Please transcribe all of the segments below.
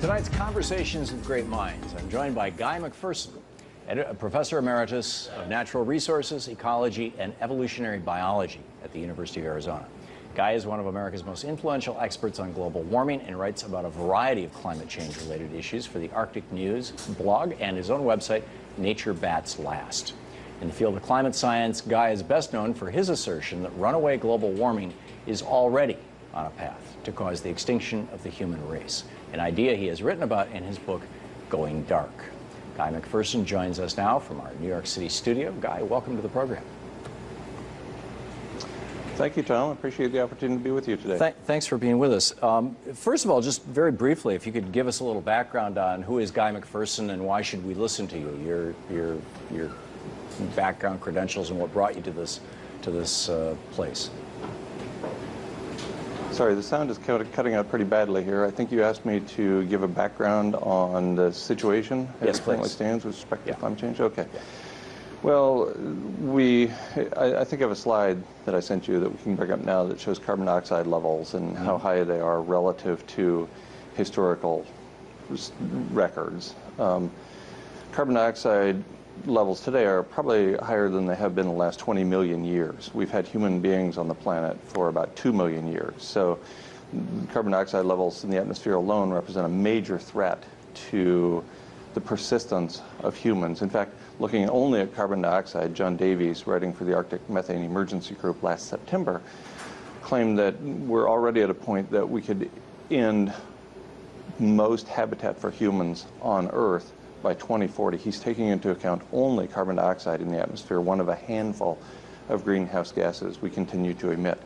tonight's Conversations with Great Minds, I'm joined by Guy McPherson, Professor Emeritus of Natural Resources, Ecology, and Evolutionary Biology at the University of Arizona. Guy is one of America's most influential experts on global warming and writes about a variety of climate change-related issues for the Arctic News blog and his own website, Nature Bats Last. In the field of climate science, Guy is best known for his assertion that runaway global warming is already on a path to cause the extinction of the human race, an idea he has written about in his book, Going Dark. Guy McPherson joins us now from our New York City studio. Guy, welcome to the program. Thank you, Tom. I appreciate the opportunity to be with you today. Thanks for being with us. First of all, just very briefly, if you could give us a little background on who is Guy McPherson and why should we listen to you, your background, credentials, and what brought you to this place. Sorry, the sound is cutting out pretty badly here. I think you asked me to give a background on the situation as it currently stands with respect to climate change. Okay. Yeah. Well, I think I have a slide that I sent you that we can bring up now that shows carbon dioxide levels and how high they are relative to historical records. Carbon dioxide levels today are probably higher than they have been in the last 20 million years. We've had human beings on the planet for about 2 million years. So carbon dioxide levels in the atmosphere alone represent a major threat to the persistence of humans. In fact, looking only at carbon dioxide, John Davies, writing for the Arctic Methane Emergency Group last September, claimed that we're already at a point that we could end most habitat for humans on Earth by 2040. He's taking into account only carbon dioxide in the atmosphere, one of a handful of greenhouse gases we continue to emit.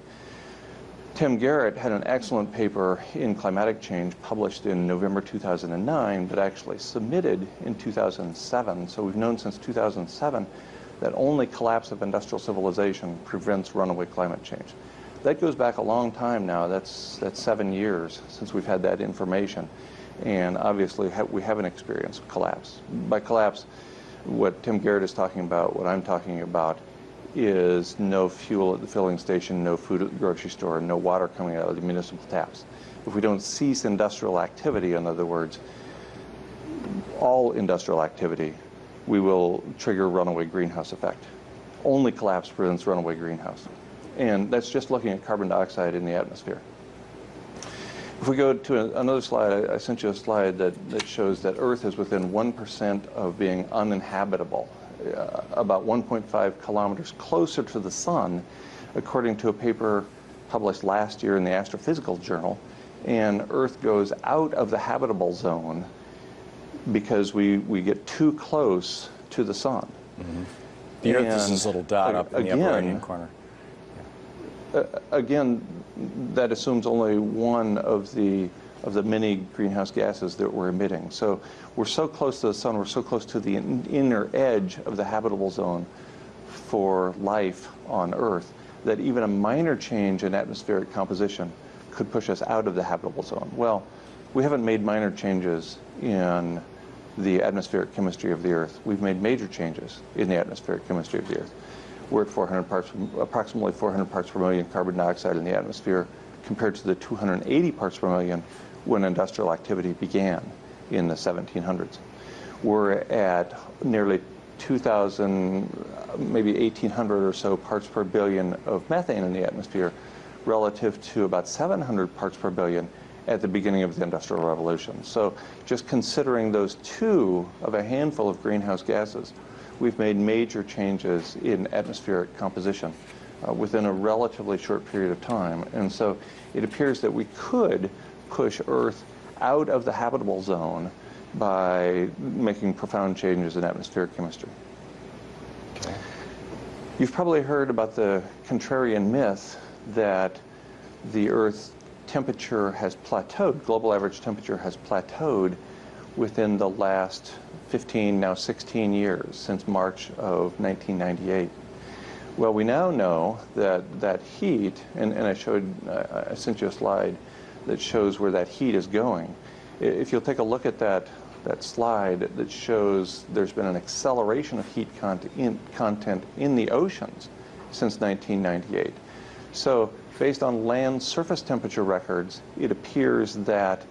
Tim Garrett had an excellent paper in Climatic Change published in November 2009, but actually submitted in 2007. So we've known since 2007 that only collapse of industrial civilization prevents runaway climate change. That goes back a long time now. That's 7 years since we've had that information. And obviously we haven't experienced collapse. By collapse, what Tim Garrett is talking about, what I'm talking about, is no fuel at the filling station, no food at the grocery store, no water coming out of the municipal taps. If we don't cease industrial activity, in other words, all industrial activity, we will trigger runaway greenhouse effect. Only collapse prevents runaway greenhouse. And that's just looking at carbon dioxide in the atmosphere. If we go to another slide, I sent you a slide that shows that Earth is within 1% of being uninhabitable. About 1.5 kilometers closer to the sun, according to a paper published last year in the Astrophysical Journal. And Earth goes out of the habitable zone because we get too close to the sun. Mm-hmm. The Earth is this little dot up in the upper right-hand corner. Again, that assumes only one of the many greenhouse gases that we're emitting. So we're so close to the sun, we're so close to the inner edge of the habitable zone for life on Earth that even a minor change in atmospheric composition could push us out of the habitable zone. Well, we haven't made minor changes in the atmospheric chemistry of the Earth. We've made major changes in the atmospheric chemistry of the Earth. We're at approximately 400 parts per million carbon dioxide in the atmosphere compared to the 280 parts per million when industrial activity began in the 1700s. We're at nearly 2,000, maybe 1,800 or so parts per billion of methane in the atmosphere relative to about 700 parts per billion at the beginning of the Industrial Revolution. So just considering those two of a handful of greenhouse gases, we've made major changes in atmospheric composition within a relatively short period of time. And so it appears that we could push Earth out of the habitable zone by making profound changes in atmospheric chemistry. Okay. You've probably heard about the contrarian myth that the Earth's temperature has plateaued, global average temperature has plateaued within the last 15, now 16 years, since March of 1998. Well, we now know that heat, and I sent you a slide that shows where that heat is going. If you'll take a look at that slide that shows there's been an acceleration of heat content in the oceans since 1998. So based on land surface temperature records, it appears that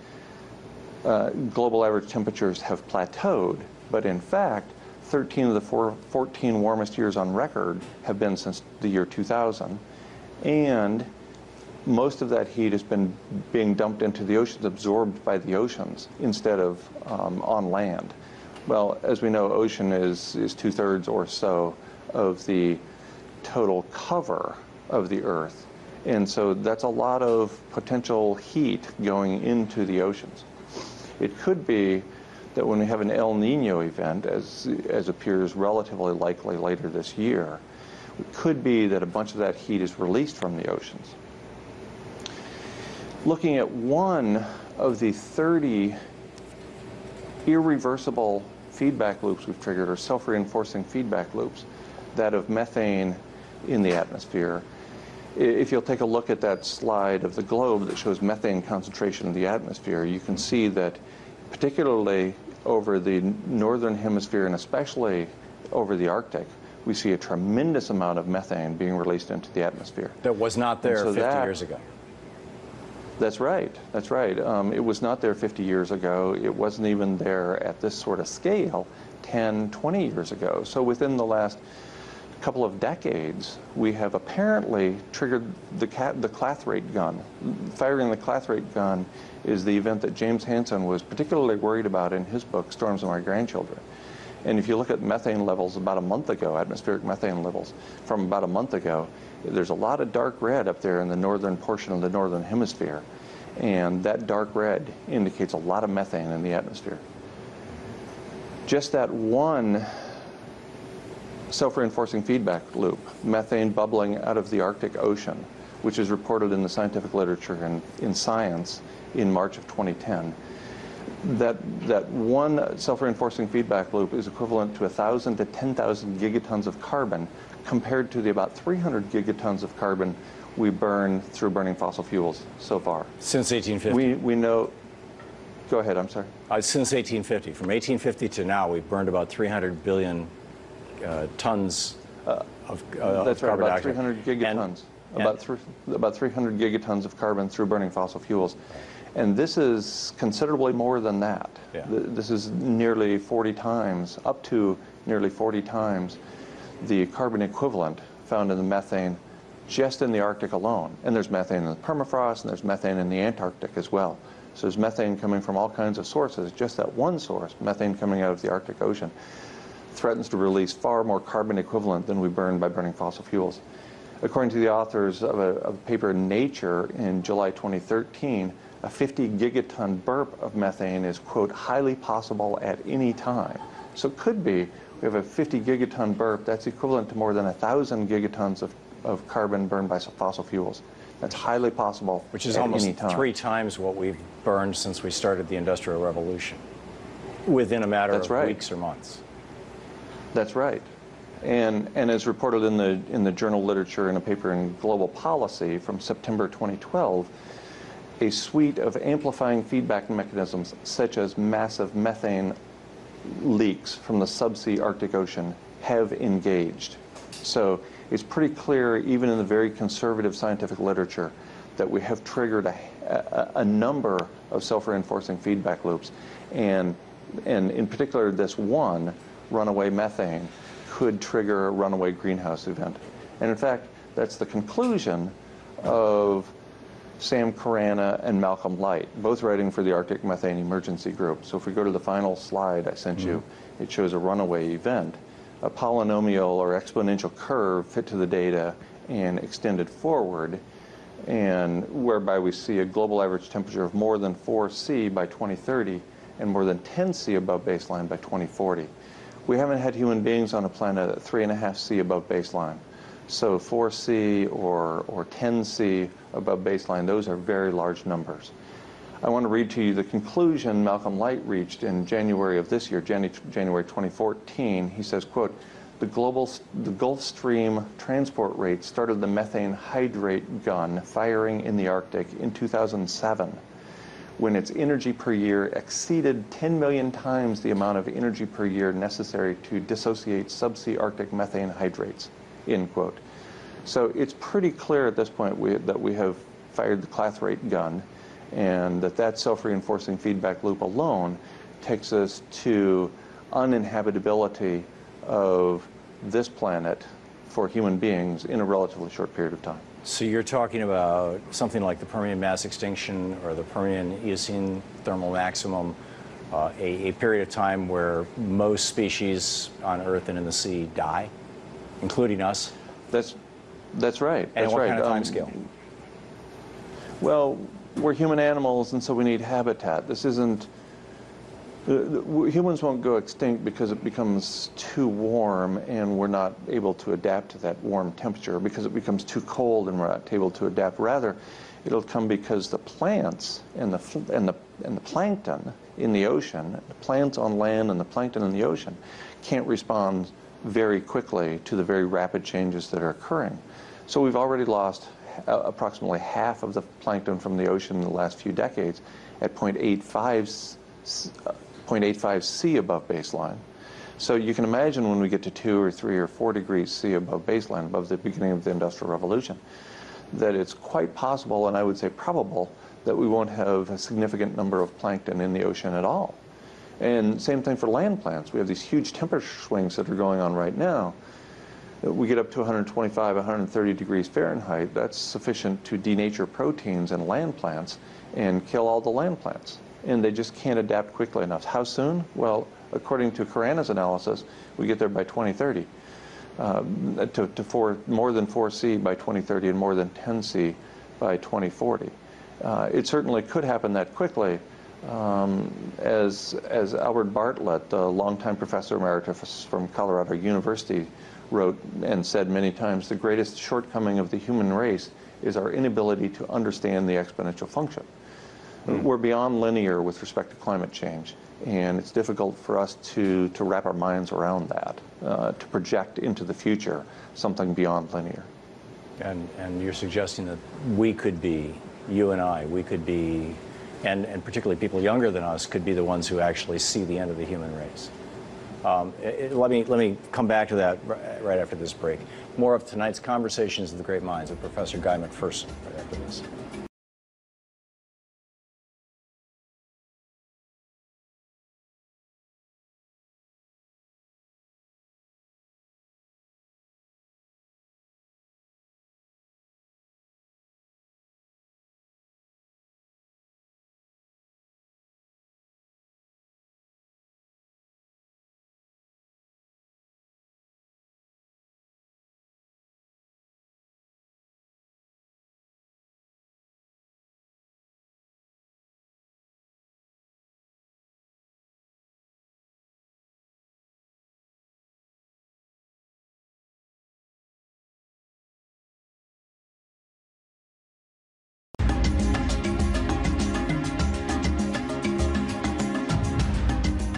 global average temperatures have plateaued, but in fact, 13 of the 14 warmest years on record have been since the year 2000, and most of that heat has been being dumped into the oceans, absorbed by the oceans, instead of on land. Well, as we know, ocean is 2/3 or so of the total cover of the Earth. And so that's a lot of potential heat going into the oceans. It could be that when we have an El Nino event, as appears relatively likely later this year, it could be that a bunch of that heat is released from the oceans. Looking at one of the 30 irreversible feedback loops we've triggered, or self-reinforcing feedback loops, that of methane in the atmosphere. If you'll take a look at that slide of the globe that shows methane concentration in the atmosphere, you can see that particularly over the northern hemisphere and especially over the Arctic, we see a tremendous amount of methane being released into the atmosphere. That was not there 50 years ago. That's right. That's right. It was not there 50 years ago. It wasn't even there at this sort of scale 10, 20 years ago. So within the last couple of decades, we have apparently triggered the clathrate gun. Firing the clathrate gun is the event that James Hansen was particularly worried about in his book, Storms of My Grandchildren. And if you look at methane levels about a month ago, atmospheric methane levels from about a month ago, there's a lot of dark red up there in the northern portion of the northern hemisphere. And that dark red indicates a lot of methane in the atmosphere. Just that one self-reinforcing feedback loop, methane bubbling out of the Arctic Ocean, which is reported in the scientific literature in Science in March of 2010, that one self-reinforcing feedback loop is equivalent to 1,000 to 10,000 gigatons of carbon, compared to the about 300 gigatons of carbon we burn through burning fossil fuels so far. Since 1850? We know, go ahead, I'm sorry. Since 1850. From 1850 to now, we've burned about 300 billion tons of that's right, carbon about dioxide. 300 gigatons. About 300 gigatons of carbon through burning fossil fuels. And this is considerably more than that. Yeah. This is nearly 40 times, up to nearly 40 times the carbon equivalent found in the methane just in the Arctic alone. And there's methane in the permafrost, and there's methane in the Antarctic as well. So there's methane coming from all kinds of sources. Just that one source, methane coming out of the Arctic Ocean, threatens to release far more carbon equivalent than we burn by burning fossil fuels. According to the authors of a paper in Nature in July 2013, a 50 gigaton burp of methane is, quote, highly possible at any time. So it could be, we have a 50 gigaton burp, that's equivalent to more than 1,000 gigatons of carbon burned by fossil fuels. That's highly possible Which is at almost any time. 3 times what we've burned since we started the Industrial Revolution, within a matter of weeks or months. That's right. And as reported in the journal literature in a paper in Global Policy from September 2012, a suite of amplifying feedback mechanisms such as massive methane leaks from the subsea Arctic Ocean have engaged. So it's pretty clear, even in the very conservative scientific literature, that we have triggered a number of self-reinforcing feedback loops. And in particular, this one, runaway methane, could trigger a runaway greenhouse event. And in fact, that's the conclusion of Sam Carana and Malcolm Light, both writing for the Arctic Methane Emergency Group. So if we go to the final slide I sent you, it shows a runaway event, a polynomial or exponential curve fit to the data and extended forward, and whereby we see a global average temperature of more than 4°C by 2030 and more than 10°C above baseline by 2040. We haven't had human beings on a planet at 3.5°C above baseline. So 4°C or 10°C above baseline, those are very large numbers. I want to read to you the conclusion Malcolm Light reached in January of this year, January 2014. He says, quote, the Gulf Stream transport rate started the methane hydrate gun firing in the Arctic in 2007, when its energy per year exceeded 10 million times the amount of energy per year necessary to dissociate subsea Arctic methane hydrates, end quote. So it's pretty clear at this point that we have fired the clathrate gun, and that self-reinforcing feedback loop alone takes us to uninhabitability of this planet for human beings in a relatively short period of time. So you're talking about something like the Permian mass extinction or the Permian Eocene thermal maximum, a period of time where most species on Earth and in the sea die, including us? That's right. And that's what right. kind of time scale? Well, we're human animals, and so we need habitat. This isn't... humans won't go extinct because it becomes too warm and we're not able to adapt to that warm temperature, because it becomes too cold and we're not able to adapt. Rather, it'll come because the plants and the plankton in the ocean, the plants on land and the plankton in the ocean, can't respond very quickly to the very rapid changes that are occurring. So we've already lost approximately half of the plankton from the ocean in the last few decades at 0.85 C above baseline. So you can imagine when we get to 2 or 3 or 4 degrees C above baseline, above the beginning of the Industrial Revolution, that it's quite possible, and I would say probable, that we won't have a significant number of plankton in the ocean at all. And same thing for land plants. We have these huge temperature swings that are going on right now. We get up to 125, 130 degrees Fahrenheit. That's sufficient to denature proteins in land plants and kill all the land plants. And they just can't adapt quickly enough. How soon? Well, according to Carana's analysis, we get there by 2030. To more than 4C by 2030 and more than 10C by 2040. It certainly could happen that quickly. As Albert Bartlett, the longtime professor emeritus from Colorado University, wrote and said many times, the greatest shortcoming of the human race is our inability to understand the exponential function. We're beyond linear with respect to climate change, and it's difficult for us to wrap our minds around that, to project into the future something beyond linear. And you're suggesting that we could be, you and I, we could be, and particularly people younger than us, could be the ones who actually see the end of the human race. Let me come back to that right after this break. More of tonight's Conversations of the Great Minds with Professor Guy McPherson right after this.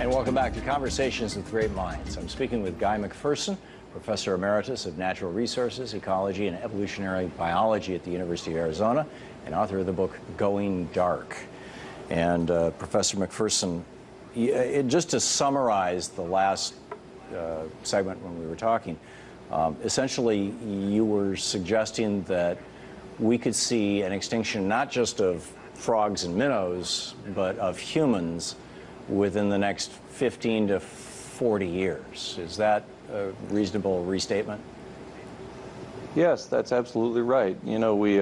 Welcome back to Conversations with Great Minds. I'm speaking with Guy McPherson, Professor Emeritus of Natural Resources, Ecology, and Evolutionary Biology at the University of Arizona, and author of the book Going Dark. And Professor McPherson, just to summarize the last segment when we were talking, essentially you were suggesting that we could see an extinction not just of frogs and minnows, but of humans within the next 15 to 40 years. Is that a reasonable restatement? Yes, that's absolutely right. You know, we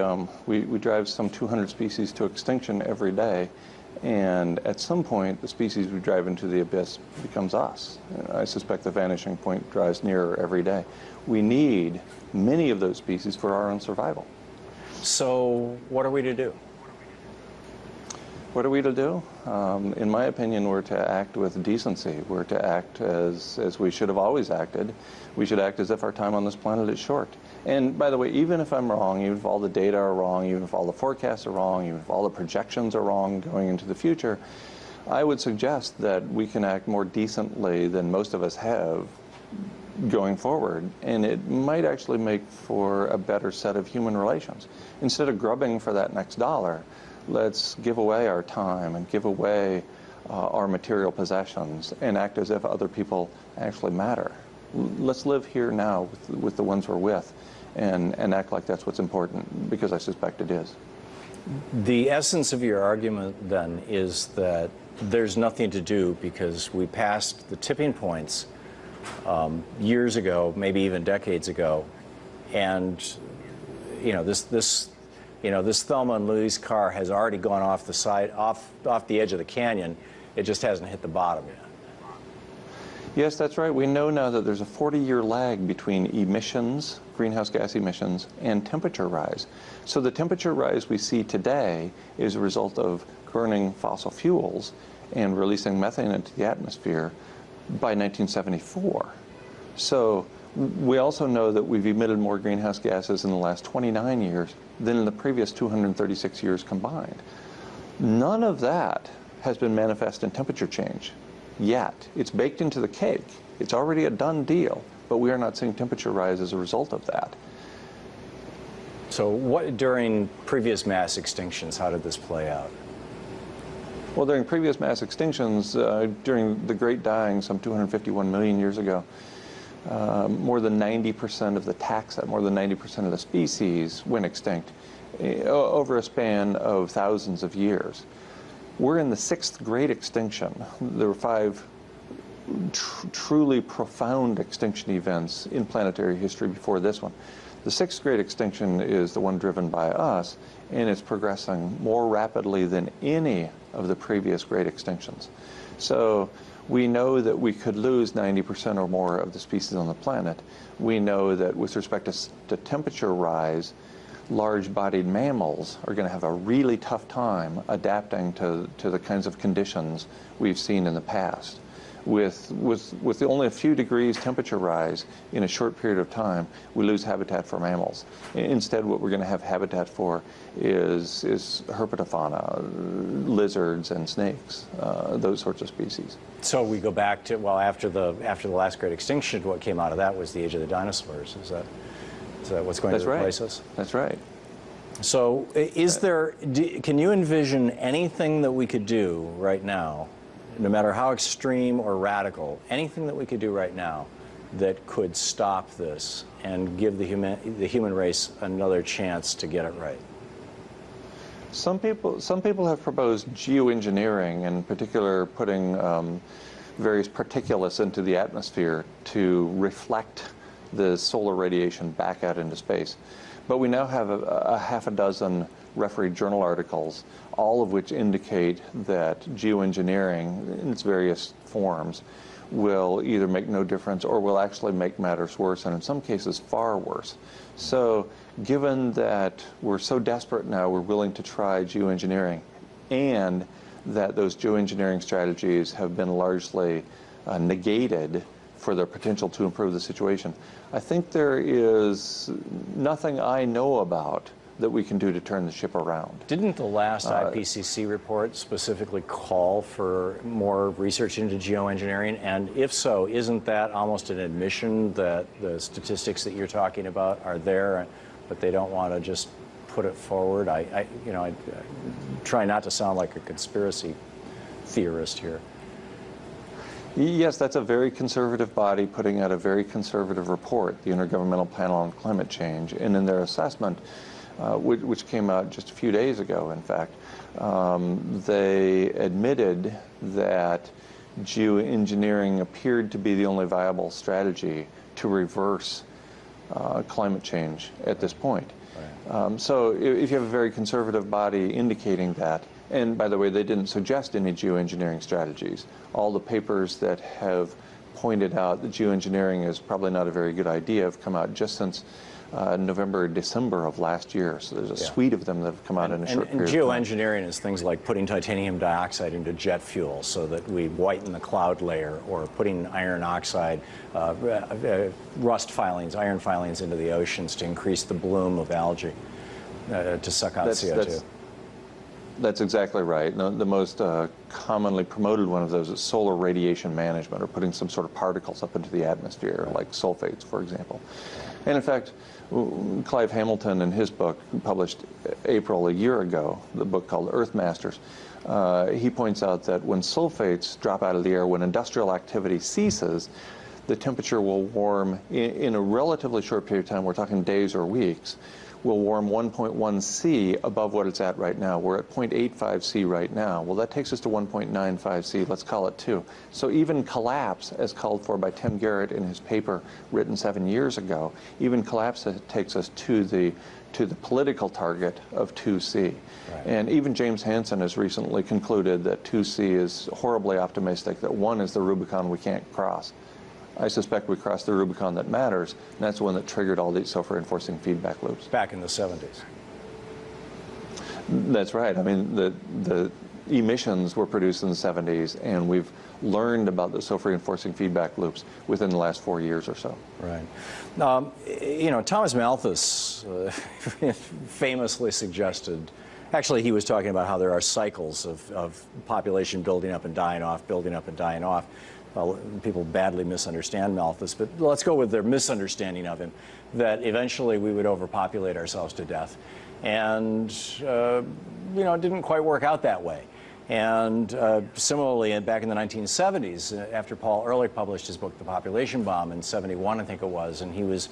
drive some 200 species to extinction every day, and at some point the species we drive into the abyss becomes us. I suspect the vanishing point drives nearer every day. We need many of those species for our own survival. So what are we to do? What are we to do? In my opinion, we're to act with decency. We're to act as we should have always acted. We should act as if our time on this planet is short. And by the way, even if I'm wrong, even if all the data are wrong, even if all the forecasts are wrong, even if all the projections are wrong going into the future, I would suggest that we can act more decently than most of us have going forward. And it might actually make for a better set of human relations. Instead of grubbing for that next dollar, let's give away our time and give away our material possessions and act as if other people actually matter. Let's live here now with the ones we're with and act like that's what's important, because I suspect it is. The essence of your argument then is that there's nothing to do because we passed the tipping points years ago, maybe even decades ago, and this Thelma and Louise car has already gone off the side, off the edge of the canyon. It just hasn't hit the bottom yet. Yes, that's right. We know now that there's a 40-year lag between emissions, greenhouse gas emissions, and temperature rise. So the temperature rise we see today is a result of burning fossil fuels and releasing methane into the atmosphere by 1974. So we also know that we've emitted more greenhouse gases in the last 29 years than in the previous 236 years combined. None of that has been manifest in temperature change yet. It's baked into the cake. It's already a done deal, but we are not seeing temperature rise as a result of that. So what, during previous mass extinctions, how did this play out? Well, during previous mass extinctions, during the Great Dying some 251 million years ago, more than 90% of the taxa, more than 90% of the species went extinct over a span of thousands of years. We're in the 6th great extinction. There were 5 truly profound extinction events in planetary history before this one. The 6th great extinction is the one driven by us, and it's progressing more rapidly than any of the previous great extinctions. So we know that we could lose 90% or more of the species on the planet. We know that with respect to temperature rise, large-bodied mammals are going to have a really tough time adapting to the kinds of conditions we've seen in the past. With only a few degrees temperature rise in a short period of time, we lose habitat for mammals. Instead, what we're going to have habitat for is herpetofauna, lizards and snakes, those sorts of species. So we go back to, well, after the last great extinction, what came out of that was the age of the dinosaurs. Is that what's going to replace us? That's right. So can you envision anything that we could do right now, no matter how extreme or radical, anything that we could do right now that could stop this and give the human race another chance to get it right? Some people have proposed geoengineering, in particular putting various particulates into the atmosphere to reflect the solar radiation back out into space. But we now have a half a dozen refereed journal articles, all of which indicate that geoengineering in its various forms will either make no difference or will actually make matters worse, and in some cases far worse. So given that we're so desperate now, we're willing to try geoengineering, and that those geoengineering strategies have been largely negated for their potential to improve the situation, I think there is nothing I know about that we can do to turn the ship around. Didn't the last IPCC report specifically call for more research into geoengineering? And if so, isn't that almost an admission that the statistics that you're talking about are there, but they don't want to just put it forward? I try not to sound like a conspiracy theorist here. Yes, that's a very conservative body putting out a very conservative report, the Intergovernmental Panel on Climate Change. And in their assessment, which came out just a few days ago, in fact, they admitted that geoengineering appeared to be the only viable strategy to reverse climate change at this point. Right. So if you have a very conservative body indicating that, and by the way, they didn't suggest any geoengineering strategies. All the papers that have pointed out that geoengineering is probably not a very good idea have come out just since November or December of last year. So there's a suite of them that have come out in a short period of time. And geoengineering is things like putting titanium dioxide into jet fuel so that we whiten the cloud layer, or putting iron oxide, rust filings, iron filings into the oceans to increase the bloom of algae, to suck out CO2. That's exactly right. The most commonly promoted one of those is solar radiation management, or putting some sort of particles up into the atmosphere, like sulfates, for example. And in fact, Clive Hamilton, in his book, published April a year ago, the book called Earth Masters, he points out that when sulfates drop out of the air, when industrial activity ceases, the temperature will warm in a relatively short period of time, we're talking days or weeks, will warm 1.1 C above what it's at right now. We're at 0.85 C right now. Well, that takes us to 1.95 C, let's call it 2. So even collapse, as called for by Tim Garrett in his paper written 7 years ago, even collapse takes us to the political target of 2C. Right. And even James Hansen has recently concluded that 2C is horribly optimistic, that 1 is the Rubicon we can't cross. I suspect we crossed the Rubicon that matters, and that's the one that triggered all these self-reinforcing feedback loops. Back in the 70s. That's right. I mean, the emissions were produced in the 70s, and we've learned about the self-reinforcing feedback loops within the last 4 years or so. Right. You know, Thomas Malthus famously suggested, actually he was talking about how there are cycles of population building up and dying off, building up and dying off. Well, people badly misunderstand Malthus, but let's go with their misunderstanding of him, that eventually we would overpopulate ourselves to death. And, you know, it didn't quite work out that way. And similarly, back in the 1970s, after Paul Ehrlich published his book, The Population Bomb, in 71, I think it was, and he was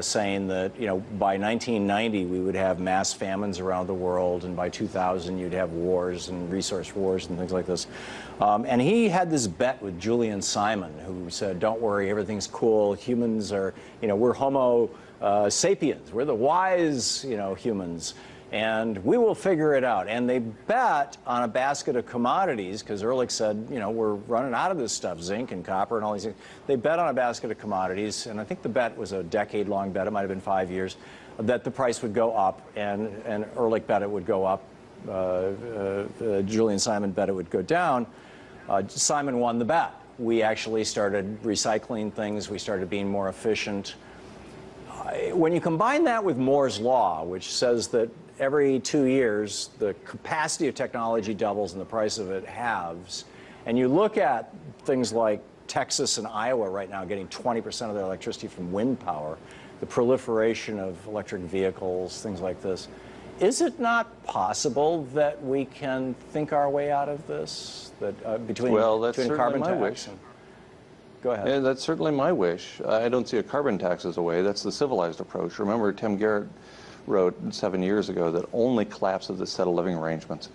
saying that, you know, by 1990 we would have mass famines around the world, and by 2000 you'd have wars and resource wars and things like this. And he had this bet with Julian Simon, who said, don't worry, everything's cool, humans are, you know, we're Homo sapiens, we're the wise, you know, humans. And we will figure it out. And they bet on a basket of commodities, because Ehrlich said, you know, we're running out of this stuff, zinc and copper and all these things. They bet on a basket of commodities, and I think the bet was a decade-long bet, it might have been 5 years, that the price would go up, and Ehrlich bet it would go up. Julian Simon bet it would go down. Simon won the bet. We actually started recycling things, we started being more efficient. When you combine that with Moore's Law, which says that every 2 years the capacity of technology doubles and the price of it halves, and you look at things like Texas and Iowa right now getting 20% of their electricity from wind power, the proliferation of electric vehicles, things like this, is it not possible that we can think our way out of this? That between carbon my tax wish. and, go ahead. Yeah, that's certainly my wish. I don't see a carbon tax as a way. That's the civilized approach. Remember, Tim Garrett wrote 7 years ago that only collapse of the set of living arrangements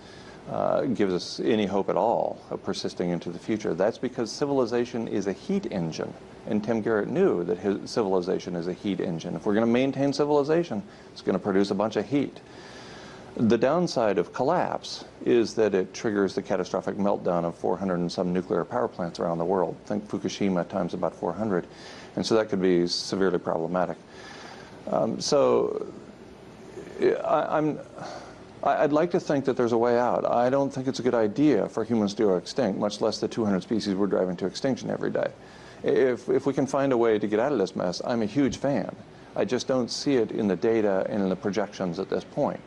gives us any hope at all of persisting into the future. That's because civilization is a heat engine. And Tim Garrett knew that his civilization is a heat engine. If we're going to maintain civilization, it's going to produce a bunch of heat. The downside of collapse is that it triggers the catastrophic meltdown of 400 and some nuclear power plants around the world. Think Fukushima times about 400. And so that could be severely problematic. I'd like to think that there's a way out. I don't think it's a good idea for humans to go extinct, much less the 200 species we're driving to extinction every day. If we can find a way to get out of this mess, I'm a huge fan. I just don't see it in the data and in the projections at this point.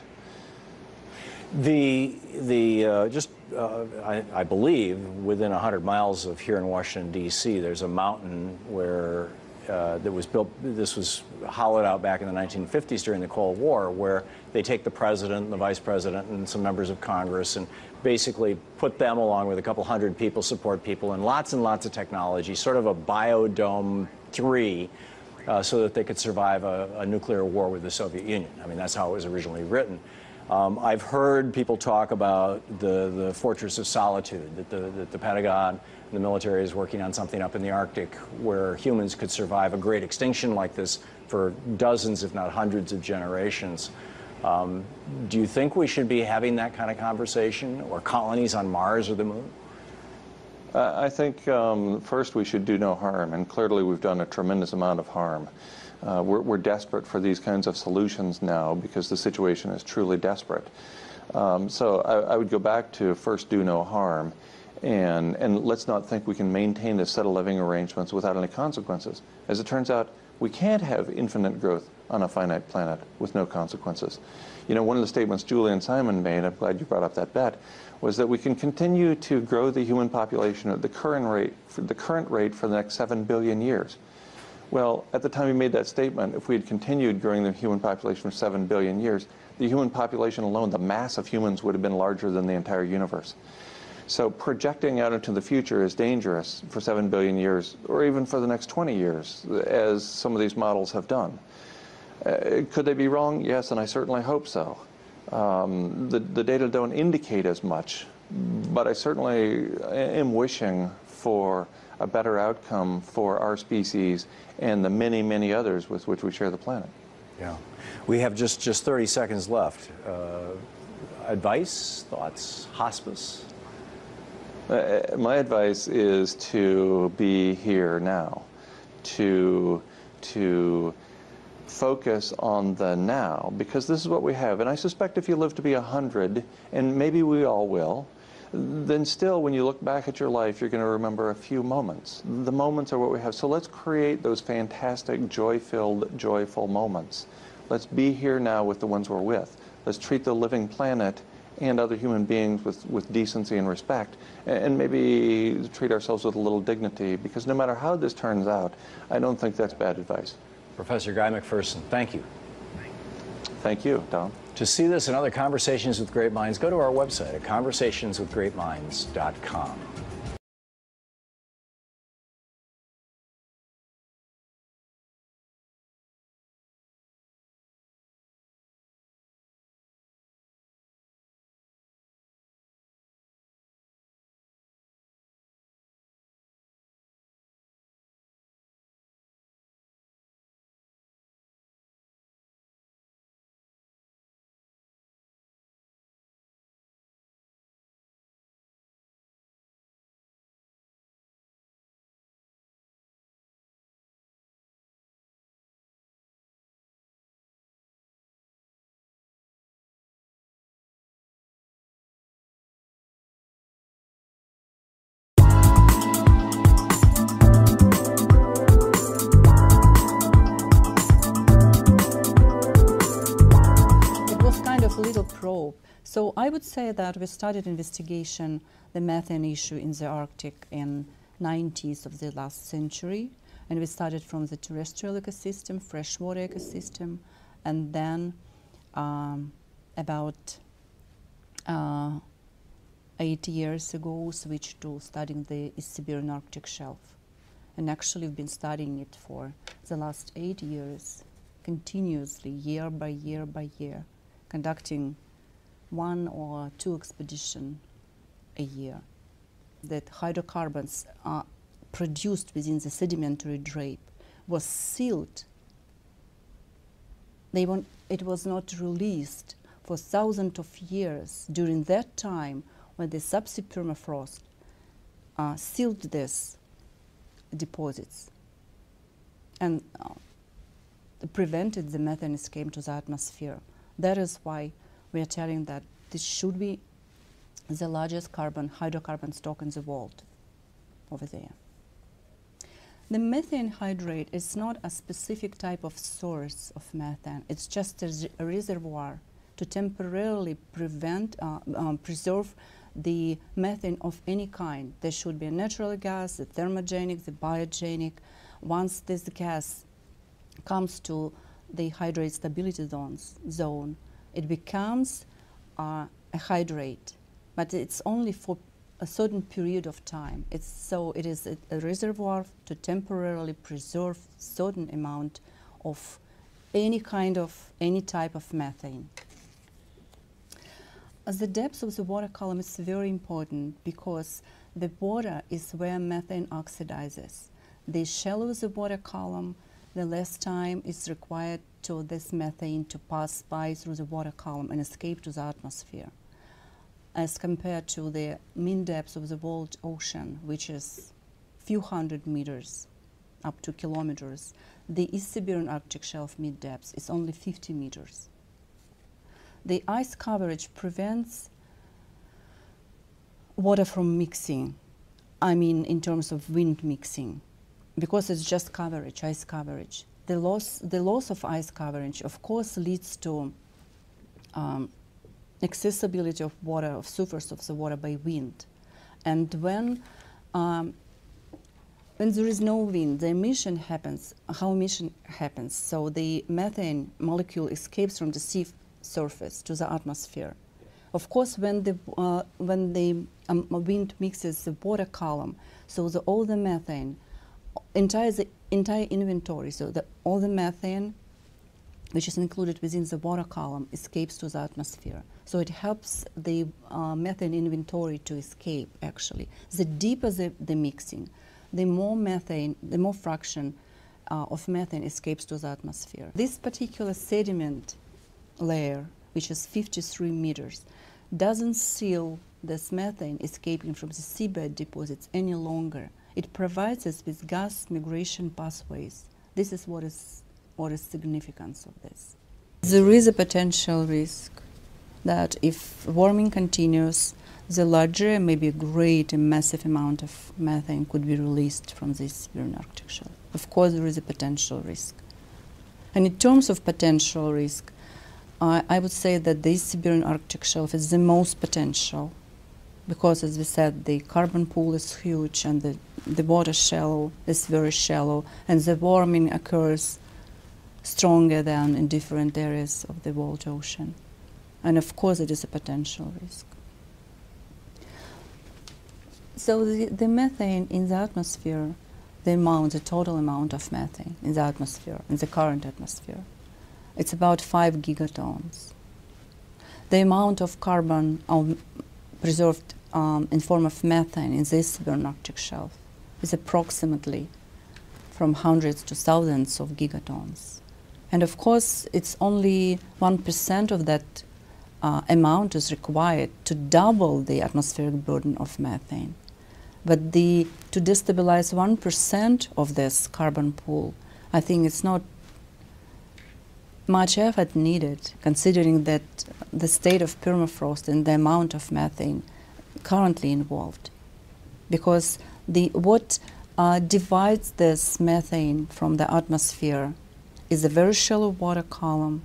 I believe within 100 miles of here in Washington, D.C., there's a mountain where that was built, this was hollowed out back in the 1950s during the Cold War, where they take the president and the vice president and some members of Congress and basically put them along with a couple hundred people, support people, and lots of technology, sort of a Biodome 3, so that they could survive a nuclear war with the Soviet Union. I mean, that's how it was originally written. I've heard people talk about the Fortress of Solitude, that the Pentagon and the military is working on something up in the Arctic where humans could survive a great extinction like this for dozens, if not hundreds of generations. Do you think we should be having that kind of conversation, or colonies on Mars or the Moon? I think first we should do no harm, and clearly we've done a tremendous amount of harm. We're desperate for these kinds of solutions now because the situation is truly desperate. So I would go back to first do no harm, and let's not think we can maintain this set of living arrangements without any consequences. As it turns out, we can't have infinite growth on a finite planet with no consequences. You know, one of the statements Julian Simon made, I'm glad you brought up that bet, was that we can continue to grow the human population at the current rate for the next 7 billion years. Well, at the time he made that statement, if we had continued growing the human population for 7 billion years, the human population alone, the mass of humans, would have been larger than the entire universe. So projecting out into the future is dangerous for 7 billion years, or even for the next 20 years, as some of these models have done. Could they be wrong? Yes, and I certainly hope so. The data don't indicate as much, but I certainly am wishing for a better outcome for our species and the many, many others with which we share the planet. Yeah. We have just 30 seconds left. Advice, thoughts, hospice? My advice is to be here now, to focus on the now, because this is what we have. And I suspect if you live to be 100, and maybe we all will, then still when you look back at your life, you're going to remember a few moments. The moments are what we have. So let's create those fantastic, joy-filled, joyful moments. Let's be here now with the ones we're with. Let's treat the living planet and other human beings with decency and respect, and maybe treat ourselves with a little dignity, because no matter how this turns out, I don't think that's bad advice. Professor Guy McPherson, thank you. Thank you, Tom. To see this and other Conversations with Great Minds, go to our website at conversationswithgreatminds.com. Little probe. So I would say that we started investigation the methane issue in the Arctic in 90s of the last century, and we started from the terrestrial ecosystem, freshwater ecosystem, and then about 8 years ago switched to studying the East Siberian Arctic shelf. And actually we've been studying it for the last 8 years, continuously, year by year by year, conducting 1 or 2 expeditions a year. That hydrocarbons are produced within the sedimentary drape was sealed. It was not released for thousands of years during that time when the subsea permafrost sealed these deposits and prevented the methane escape to the atmosphere. That is why we are telling that this should be the largest hydrocarbon stock in the world over there. The methane hydrate is not a specific type of source of methane. It's just a reservoir to temporarily preserve the methane of any kind. There should be a natural gas, the thermogenic, the biogenic. Once this gas comes to the hydrate stability zone, it becomes a hydrate, but it's only for a certain period of time. It is a reservoir to temporarily preserve certain amount of any type of methane. The depth of the water column is very important because the water is where methane oxidizes. The shallower the water column, the less time is required to this methane to pass by through the water column and escape to the atmosphere, as compared to the mean depth of the world ocean, which is few hundred meters up to kilometers. The East Siberian Arctic shelf mean depth is only 50 meters. The ice coverage prevents water from mixing, I mean in terms of wind mixing, because it's just coverage, ice coverage. The loss of ice coverage, of course, leads to accessibility of water, of surface of the water by wind. And when there is no wind, the emission happens. How emission happens? So the methane molecule escapes from the sea surface to the atmosphere. Of course, when the wind mixes the water column, so all the methane, the entire inventory, so all the methane which is included within the water column escapes to the atmosphere. So it helps the methane inventory to escape, actually. The deeper the mixing, the more methane, the more fraction of methane escapes to the atmosphere. This particular sediment layer, which is 53 meters, doesn't seal this methane escaping from the seabed deposits any longer. It provides us with gas migration pathways. This is what is significance of this. There is a potential risk that if warming continues, the larger, maybe great and massive amount of methane could be released from this Siberian Arctic shelf. Of course, there is a potential risk. And in terms of potential risk, I would say that this Siberian Arctic shelf is the most potential because, as we said, the carbon pool is huge and the water shallow is very shallow, and the warming occurs stronger than in different areas of the world ocean. And of course, it is a potential risk. So the methane in the atmosphere, the total amount of methane in the atmosphere, in the current atmosphere, it's about 5 gigatons. The amount of carbon preserved in form of methane in this Siberian Arctic shelf is approximately from hundreds to thousands of gigatons. And of course, it's only 1% of that amount is required to double the atmospheric burden of methane. But to destabilize 1% of this carbon pool, I think it's not much effort needed, considering that the state of permafrost and the amount of methane currently involved. Because what divides this methane from the atmosphere is a very shallow water column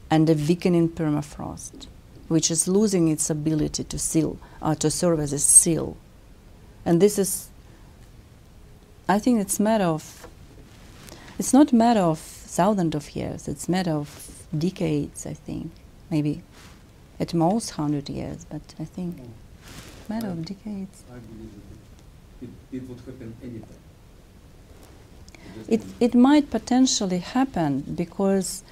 and a weakening permafrost, which is losing its ability to seal, to serve as a seal. And this is, I think it's not a matter of thousands of years, it's a matter of decades, I think. Maybe at most 100 years, but I think it's a matter of decades. I believe that it would happen anytime. It might potentially happen because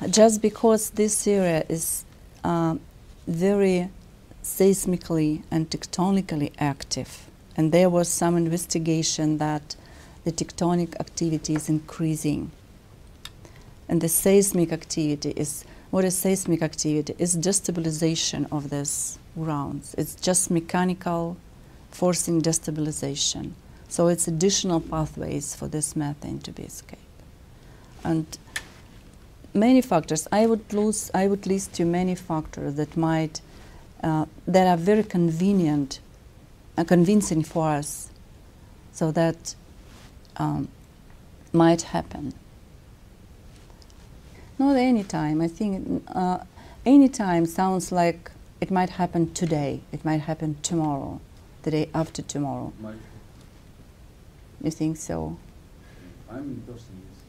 just because this area is very seismically and tectonically active, and there was some investigation that the tectonic activity is increasing. And the seismic activity is, what is seismic activity? It's destabilization of these grounds. It's just mechanical forcing destabilization. So it's additional pathways for this methane to be escaped. And many factors, I would list you many factors that might, that are very convenient and convincing for us, so that might happen. Not any time. I think any time sounds like it might happen today. It might happen tomorrow, the day after tomorrow. Might. You think so? I'm in person, yes.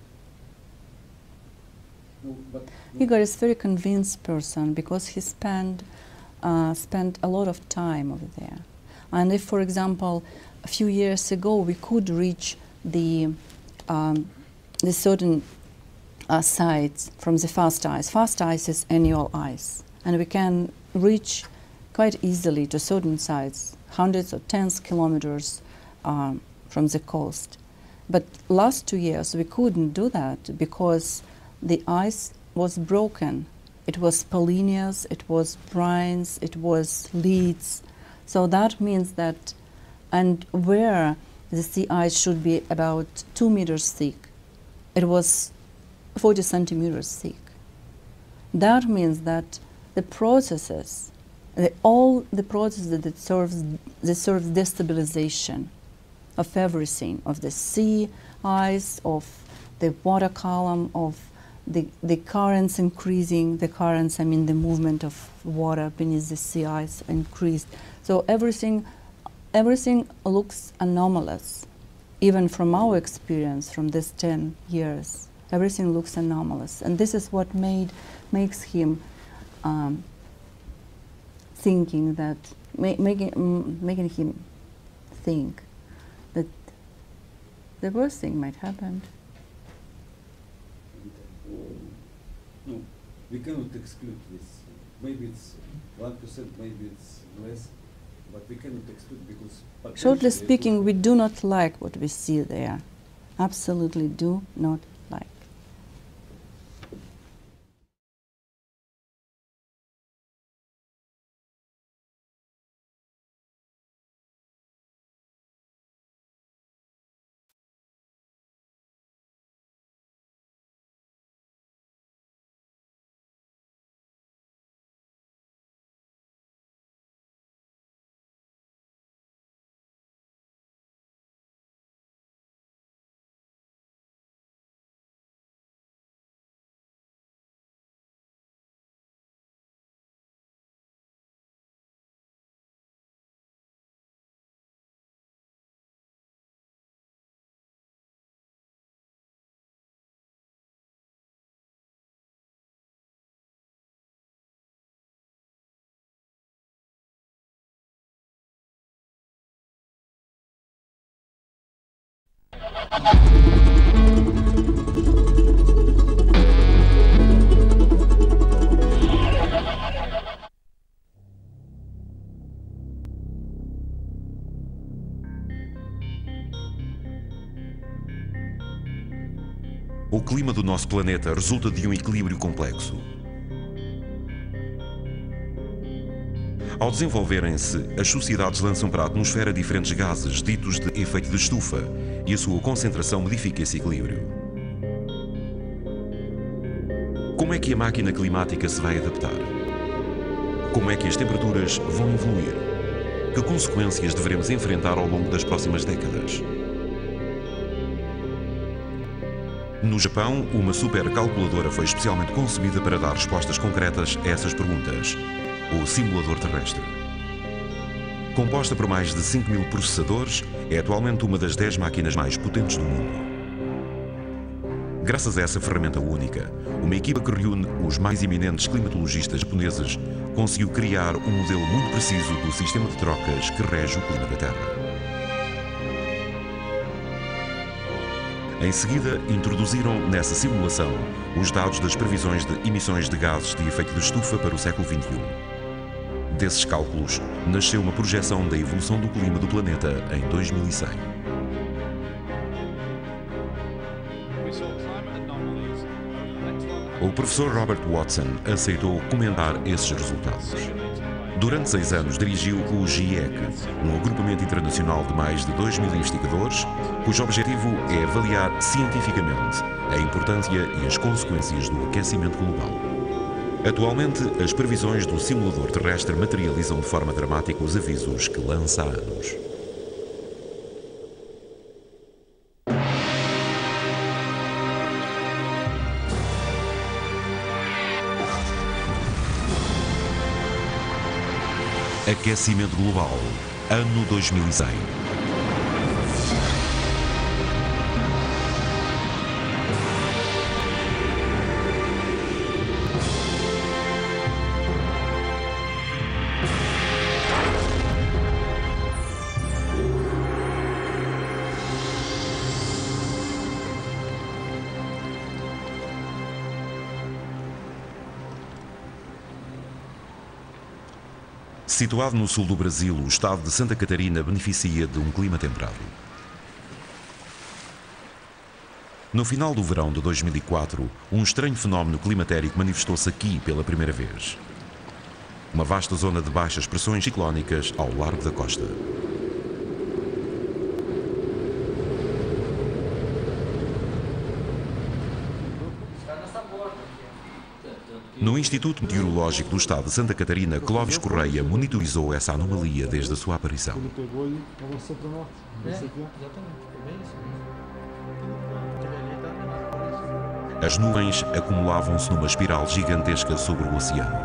No, but Igor is a very convinced person because he spent a lot of time over there. And if, for example, a few years ago we could reach the certain sites from the fast ice. Fast ice is annual ice, and we can reach quite easily to certain sites, hundreds or tens kilometers from the coast. But last 2 years we couldn't do that because the ice was broken. It was polynias, it was brines, it was leads. So that means that, and where the sea ice should be about 2 meters thick, it was 40 centimeters thick. That means that the processes, all the processes that serves destabilization of everything, of the sea ice, of the water column, of the currents increasing, the currents, I mean the movement of water beneath the sea ice increased. So everything looks anomalous, even from our experience from these 10 years Everything looks anomalous, and this is what makes him thinking that making him think that the worst thing might happen. No, we cannot exclude this. Maybe it's 1%, maybe it's less, but we cannot exclude because. Shortly speaking, we do not like what we see there. Absolutely do not like. O clima do nosso planeta resulta de um equilíbrio complexo. Ao desenvolverem-se, as sociedades lançam para a atmosfera diferentes gases, ditos de efeito de estufa, e a sua concentração modifica esse equilíbrio. Como é que a máquina climática se vai adaptar? Como é que as temperaturas vão evoluir? Que consequências devemos enfrentar ao longo das próximas décadas? No Japão, uma supercalculadora foi especialmente concebida para dar respostas concretas a essas perguntas. O simulador terrestre. Composta por mais de 5.000 processadores, é atualmente uma das 10 máquinas mais potentes do mundo. Graças a essa ferramenta única, uma equipa que reúne os mais eminentes climatologistas japoneses conseguiu criar um modelo muito preciso do sistema de trocas que rege o clima da Terra. Em seguida, introduziram nessa simulação os dados das previsões de emissões de gases de efeito de estufa para o século XXI. Desses cálculos, nasceu uma projeção da evolução do clima do planeta em 2100. O professor Robert Watson aceitou comentar esses resultados. Durante 6 anos dirigiu o GIEC, um agrupamento internacional de mais de 2.000 investigadores, cujo objetivo é avaliar cientificamente a importância e as consequências do aquecimento global. Atualmente, as previsões do simulador terrestre materializam de forma dramática os avisos que lança há anos. Aquecimento global, ano 2100. Situado no sul do Brasil, o estado de Santa Catarina beneficia de um clima temperado. No final do verão de 2004, um estranho fenómeno climatérico manifestou-se aqui pela primeira vez. Uma vasta zona de baixas pressões ciclónicas ao largo da costa. No Instituto Meteorológico do Estado de Santa Catarina, Clóvis Correia monitorizou essa anomalia desde a sua aparição. As nuvens acumulavam-se numa espiral gigantesca sobre o oceano.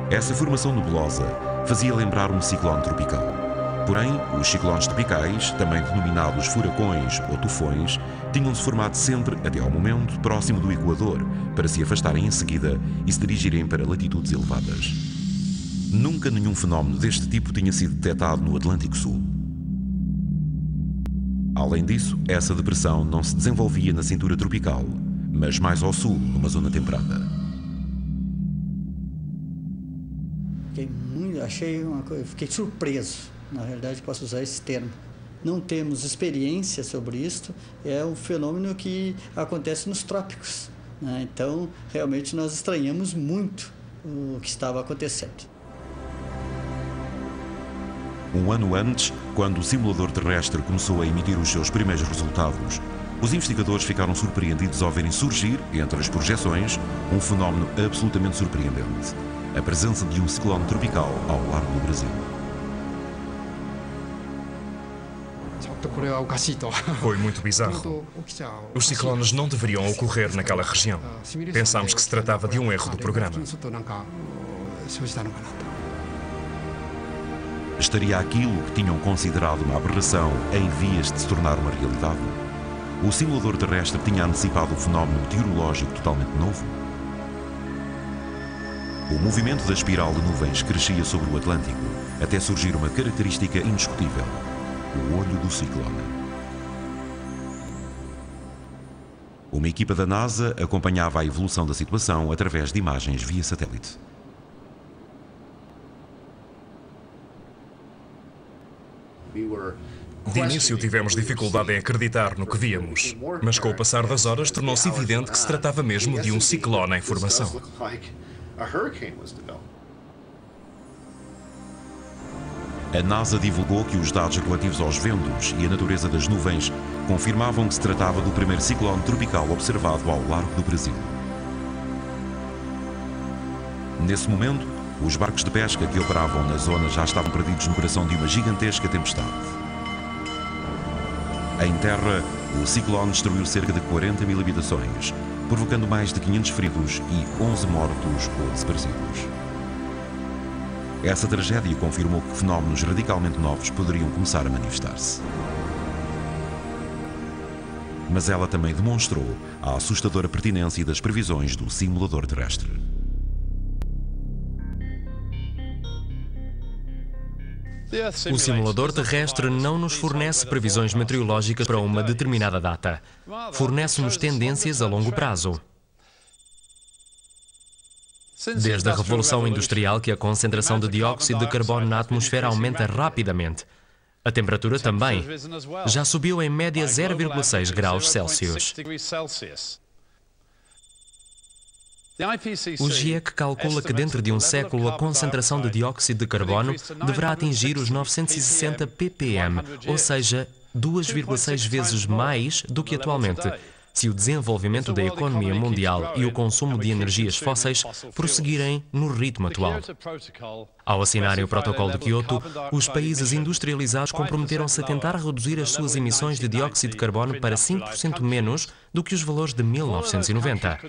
Essa formação nebulosa fazia lembrar um ciclone tropical. Porém, os ciclones tropicais, também denominados furacões ou tufões, tinham-se formado sempre, até ao momento, próximo do Equador, para se afastarem em seguida e se dirigirem para latitudes elevadas. Nunca nenhum fenómeno deste tipo tinha sido detectado no Atlântico Sul. Além disso, essa depressão não se desenvolvia na cintura tropical, mas mais ao sul, numa zona temperada. Fiquei surpreso, na realidade posso usar esse termo. Não temos experiência sobre isto, é um fenômeno que acontece nos trópicos, né? Então, realmente nós estranhamos muito o que estava acontecendo. Um ano antes, quando o simulador terrestre começou a emitir os seus primeiros resultados, os investigadores ficaram surpreendidos ao verem surgir, entre as projeções, um fenómeno absolutamente surpreendente: a presença de um ciclone tropical ao largo do Brasil. Foi muito bizarro. Os ciclones não deveriam ocorrer naquela região. Pensámos que se tratava de um erro do programa. Estaria aquilo que tinham considerado uma aberração em vias de se tornar uma realidade? O simulador terrestre tinha antecipado um fenómeno meteorológico totalmente novo? O movimento da espiral de nuvens crescia sobre o Atlântico, até surgir uma característica indiscutível: o olho do ciclone. Uma equipa da NASA acompanhava a evolução da situação através de imagens via satélite. De início tivemos dificuldade em acreditar no que víamos, mas com o passar das horas tornou-se evidente que se tratava mesmo de um ciclone em formação. A NASA divulgou que os dados relativos aos ventos e a natureza das nuvens confirmavam que se tratava do primeiro ciclone tropical observado ao largo do Brasil. Nesse momento, os barcos de pesca que operavam na zona já estavam perdidos no coração de uma gigantesca tempestade. Em terra, o ciclone destruiu cerca de 40 mil habitações, provocando mais de 500 feridos e 11 mortos ou desaparecidos. Essa tragédia confirmou que fenómenos radicalmente novos poderiam começar a manifestar-se. Mas ela também demonstrou a assustadora pertinência das previsões do simulador terrestre. O simulador terrestre não nos fornece previsões meteorológicas para uma determinada data. Fornece-nos tendências a longo prazo. Desde a Revolução Industrial que a concentração de dióxido de carbono na atmosfera aumenta rapidamente. A temperatura também. Já subiu em média 0,6 graus Celsius. O GIEC calcula que dentro de um século a concentração de dióxido de carbono deverá atingir os 960 ppm, ou seja, 2,6 vezes mais do que atualmente, se o desenvolvimento da economia mundial e o consumo de energias fósseis prosseguirem no ritmo atual. Ao assinarem o Protocolo de Kyoto, os países industrializados comprometeram-se a tentar reduzir as suas emissões de dióxido de carbono para 5% menos do que os valores de 1990.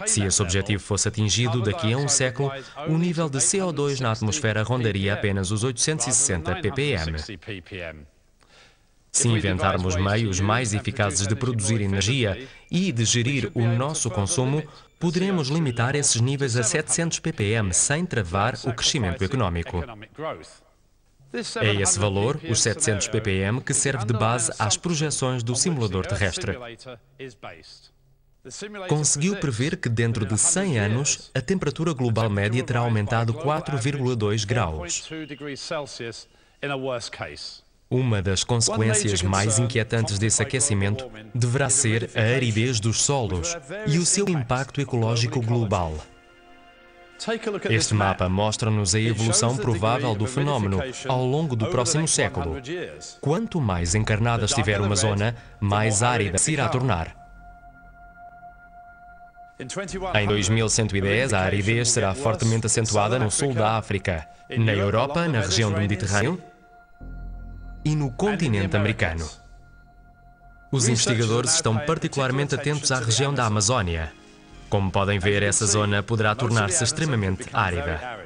Se esse objetivo fosse atingido daqui a um século, o nível de CO2 na atmosfera rondaria apenas os 860 ppm. Se inventarmos meios mais eficazes de produzir energia e de gerir o nosso consumo, poderemos limitar esses níveis a 700 ppm sem travar o crescimento económico. É esse valor, os 700 ppm, que serve de base às projeções do simulador terrestre. Conseguiu prever que dentro de 100 anos, a temperatura global média terá aumentado 4,2 graus. Uma das consequências mais inquietantes desse aquecimento deverá ser a aridez dos solos e o seu impacto ecológico global. Este mapa mostra-nos a evolução provável do fenómeno ao longo do próximo século. Quanto mais encarnada estiver uma zona, mais árida se irá tornar. Em 2110, a aridez será fortemente acentuada no sul da África, na Europa, na região do Mediterrâneo e no continente americano. Os investigadores estão particularmente atentos à região da Amazónia. Como podem ver, essa zona poderá tornar-se extremamente árida.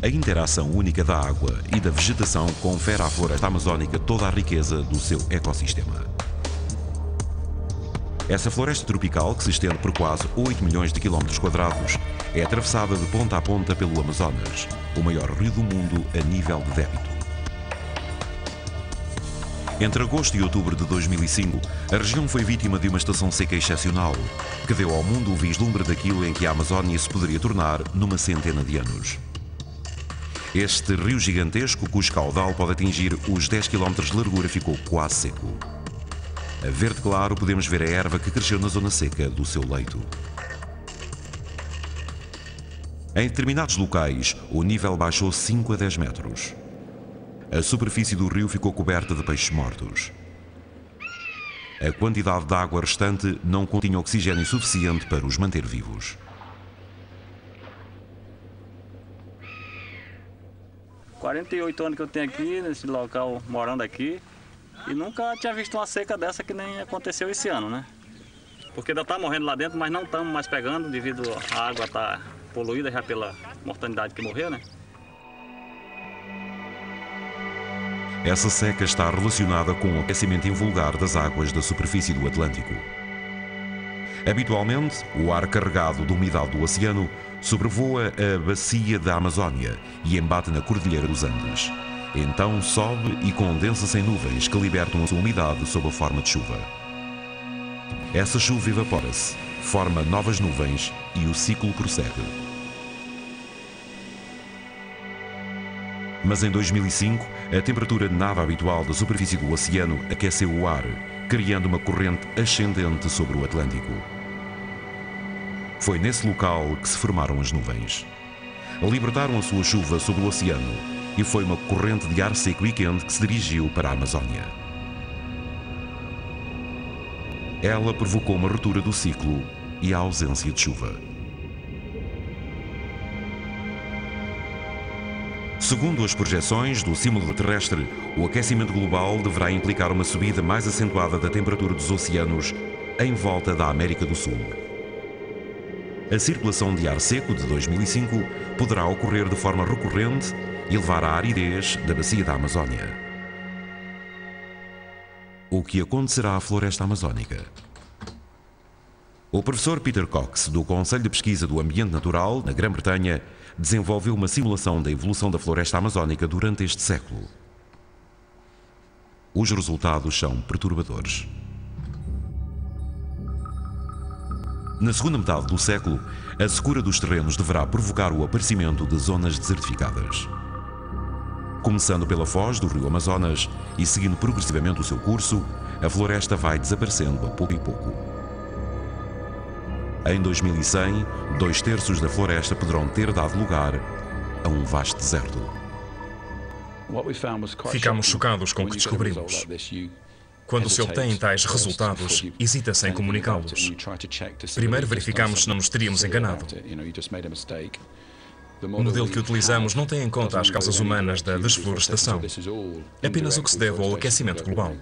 A interação única da água e da vegetação confere à floresta amazónica toda a riqueza do seu ecossistema. Essa floresta tropical, que se estende por quase 8 milhões de quilómetros quadrados, é atravessada de ponta a ponta pelo Amazonas, o maior rio do mundo a nível de débito. Entre agosto e outubro de 2005, a região foi vítima de uma estação seca excepcional, que deu ao mundo o vislumbre daquilo em que a Amazónia se poderia tornar numa centena de anos. Este rio gigantesco, cujo caudal pode atingir os 10 km de largura, ficou quase seco. A verde claro, podemos ver a erva que cresceu na zona seca do seu leito. Em determinados locais, o nível baixou 5 a 10 metros. A superfície do rio ficou coberta de peixes mortos. A quantidade de água restante não continha oxigênio suficiente para os manter vivos. Há 48 anos que eu tenho aqui, nesse local, morando aqui, e nunca tinha visto uma seca dessa que nem aconteceu esse ano, né? Porque ainda está morrendo lá dentro, mas não estamos mais pegando devido à água estar poluída já pela mortandade que morreu, né? Essa seca está relacionada com o aquecimento invulgar das águas da superfície do Atlântico. Habitualmente, o ar carregado de umidade do oceano sobrevoa a bacia da Amazónia e embate na Cordilheira dos Andes. Então sobe e condensa-se em nuvens que libertam a sua umidade sob a forma de chuva. Essa chuva evapora-se, forma novas nuvens e o ciclo prossegue. Mas em 2005, a temperatura nada habitual da superfície do oceano aqueceu o ar, criando uma corrente ascendente sobre o Atlântico. Foi nesse local que se formaram as nuvens. Libertaram a sua chuva sobre o oceano e foi uma corrente de ar seco e quente que se dirigiu para a Amazónia. Ela provocou uma ruptura do ciclo e a ausência de chuva. Segundo as projeções do símbolo terrestre, o aquecimento global deverá implicar uma subida mais acentuada da temperatura dos oceanos em volta da América do Sul. A circulação de ar seco de 2005 poderá ocorrer de forma recorrente e levar à aridez da bacia da Amazónia. O que acontecerá à floresta amazónica? O professor Peter Cox, do Conselho de Pesquisa do Ambiente Natural, na Grã-Bretanha, desenvolveu uma simulação da evolução da floresta amazónica durante este século. Os resultados são perturbadores. Na segunda metade do século, a secura dos terrenos deverá provocar o aparecimento de zonas desertificadas. Começando pela foz do rio Amazonas e seguindo progressivamente o seu curso, a floresta vai desaparecendo a pouco e pouco. Em 2100, 2/3 da floresta poderão ter dado lugar a um vasto deserto. Ficámos chocados com o que descobrimos. Quando se obtêm tais resultados, hesita-se em comunicá-los. Primeiro verificamos se não nos teríamos enganado. O modelo que utilizamos não tem em conta as causas humanas da desflorestação, apenas o que se deve ao aquecimento global.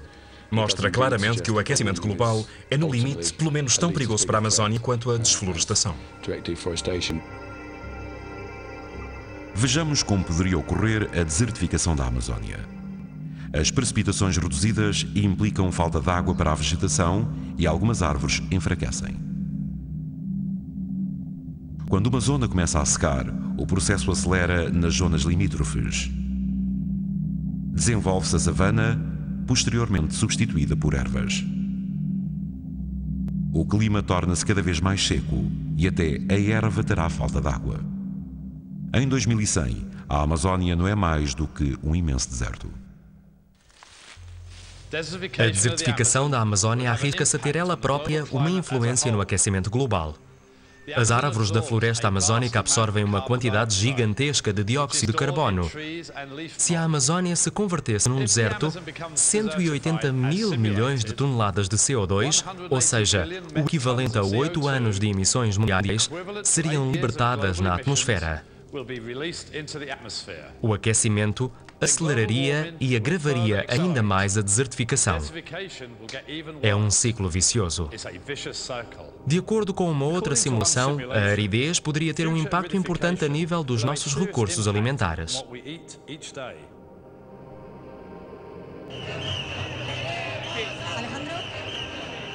Mostra claramente que o aquecimento global é, no limite, pelo menos tão perigoso para a Amazónia quanto a desflorestação. Vejamos como poderia ocorrer a desertificação da Amazónia. As precipitações reduzidas implicam falta de água para a vegetação e algumas árvores enfraquecem. Quando uma zona começa a secar, o processo acelera nas zonas limítrofes. Desenvolve-se a savana, posteriormente substituída por ervas. O clima torna-se cada vez mais seco e até a erva terá falta de água. Em 2100, a Amazónia não é mais do que um imenso deserto. A desertificação da Amazónia arrisca-se a ter ela própria uma influência no aquecimento global. As árvores da floresta amazónica absorvem uma quantidade gigantesca de dióxido de carbono. Se a Amazónia se convertesse num deserto, 180 mil milhões de toneladas de CO2, ou seja, o equivalente a 8 anos de emissões mundiais, seriam libertadas na atmosfera. O aquecimento aceleraria e agravaria ainda mais a desertificação. É um ciclo vicioso. De acordo com uma outra simulação, a aridez poderia ter um impacto importante a nível dos nossos recursos alimentares.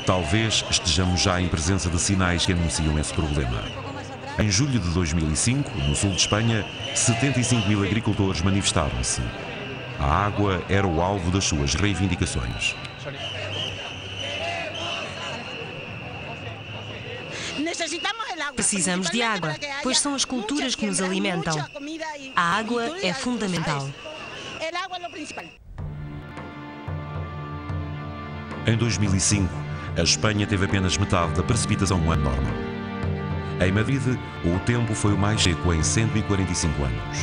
Talvez estejamos já em presença de sinais que anunciam esse problema. Em julho de 2005, no sul de Espanha, 75 mil agricultores manifestaram-se. A água era o alvo das suas reivindicações. Precisamos de água, pois são as culturas que nos alimentam. A água é fundamental. Em 2005, a Espanha teve apenas metade da precipitação no ano normal. Em Madrid, o tempo foi o mais seco em 145 anos.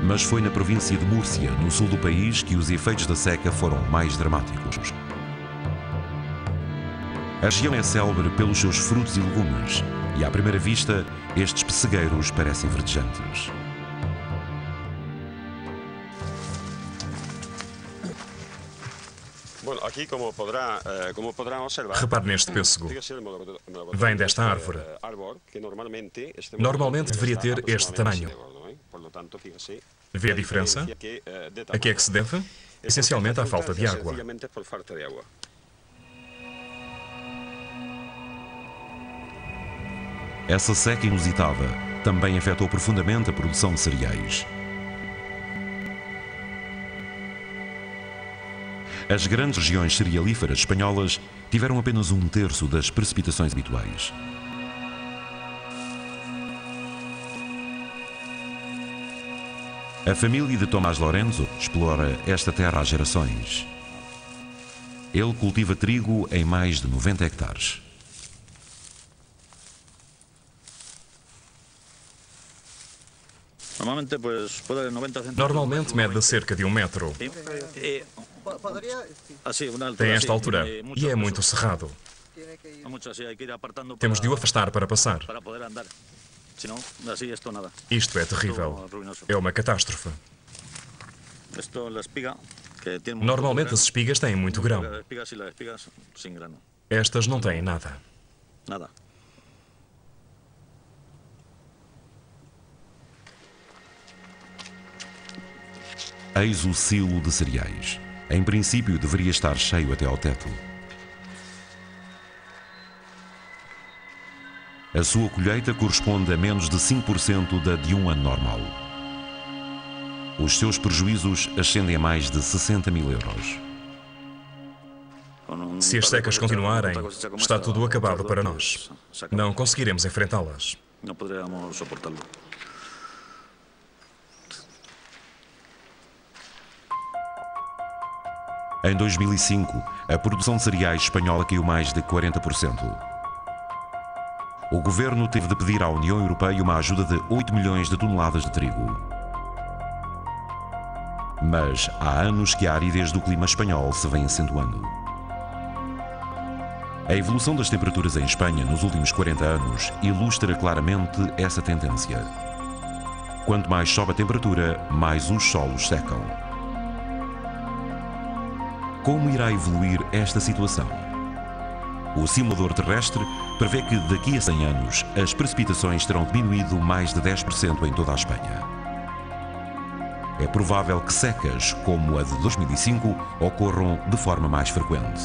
Mas foi na província de Múrcia, no sul do país, que os efeitos da seca foram mais dramáticos. A região é célebre pelos seus frutos e legumes, e à primeira vista, estes pessegueiros parecem verdejantes. Repare neste pêssego. Vem desta árvore. Normalmente deveria ter este tamanho. Vê a diferença? A que é que se deve? Essencialmente à falta de água. Essa seca inusitada também afetou profundamente a produção de cereais. As grandes regiões cerealíferas espanholas tiveram apenas 1/3 das precipitações habituais. A família de Tomás Lorenzo explora esta terra há gerações. Ele cultiva trigo em mais de 90 hectares. Normalmente mede cerca de 1 metro. Tem esta altura e é muito cerrado. Temos de o afastar para passar. Isto é terrível. É uma catástrofe. Normalmente as espigas têm muito grão. Estas não têm nada. Eis o silo de cereais. Em princípio, deveria estar cheio até ao teto. A sua colheita corresponde a menos de 5% da de um ano normal. Os seus prejuízos ascendem a mais de 60 mil euros. Se as secas continuarem, está tudo acabado para nós. Não conseguiremos enfrentá-las. Em 2005, a produção de cereais espanhola caiu mais de 40%. O governo teve de pedir à União Europeia uma ajuda de 8 milhões de toneladas de trigo. Mas há anos que a aridez do clima espanhol se vem acentuando. A evolução das temperaturas em Espanha nos últimos 40 anos ilustra claramente essa tendência. Quanto mais sobe a temperatura, mais os solos secam. Como irá evoluir esta situação? O simulador terrestre prevê que daqui a 100 anos as precipitações terão diminuído mais de 10% em toda a Espanha. É provável que secas, como a de 2005, ocorram de forma mais frequente.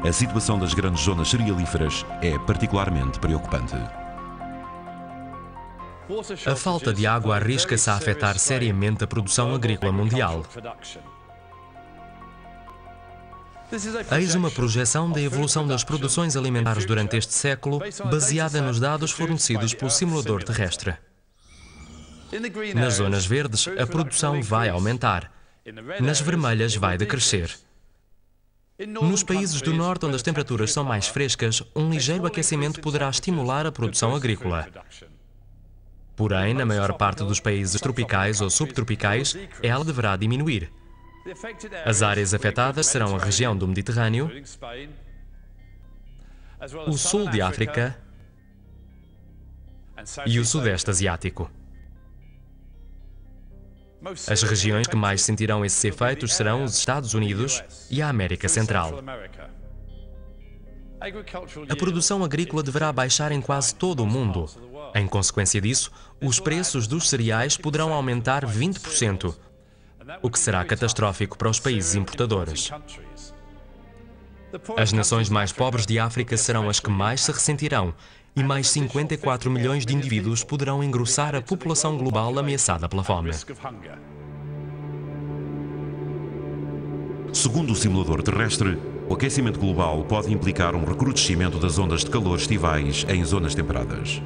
A situação das grandes zonas cerealíferas é particularmente preocupante. A falta de água arrisca-se a afetar seriamente a produção agrícola mundial. Eis uma projeção da evolução das produções alimentares durante este século, baseada nos dados fornecidos pelo simulador terrestre. Nas zonas verdes, a produção vai aumentar. Nas vermelhas, vai decrescer. Nos países do norte, onde as temperaturas são mais frescas, um ligeiro aquecimento poderá estimular a produção agrícola. Porém, na maior parte dos países tropicais ou subtropicais, ela deverá diminuir. As áreas afetadas serão a região do Mediterrâneo, o sul de África e o sudeste asiático. As regiões que mais sentirão esses efeitos serão os Estados Unidos e a América Central. A produção agrícola deverá baixar em quase todo o mundo. Em consequência disso, os preços dos cereais poderão aumentar 20%, o que será catastrófico para os países importadores. As nações mais pobres de África serão as que mais se ressentirão, e mais 54 milhões de indivíduos poderão engrossar a população global ameaçada pela fome. Segundo o simulador terrestre, o aquecimento global pode implicar um recrudescimento das ondas de calor estivais em zonas temperadas.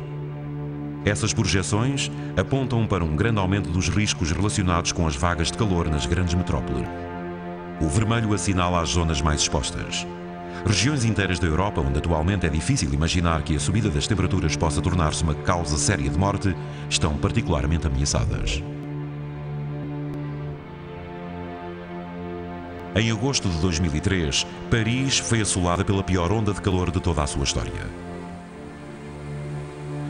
Essas projeções apontam para um grande aumento dos riscos relacionados com as vagas de calor nas grandes metrópoles. O vermelho assinala as zonas mais expostas. Regiões inteiras da Europa, onde atualmente é difícil imaginar que a subida das temperaturas possa tornar-se uma causa séria de morte, estão particularmente ameaçadas. Em agosto de 2003, Paris foi assolada pela pior onda de calor de toda a sua história.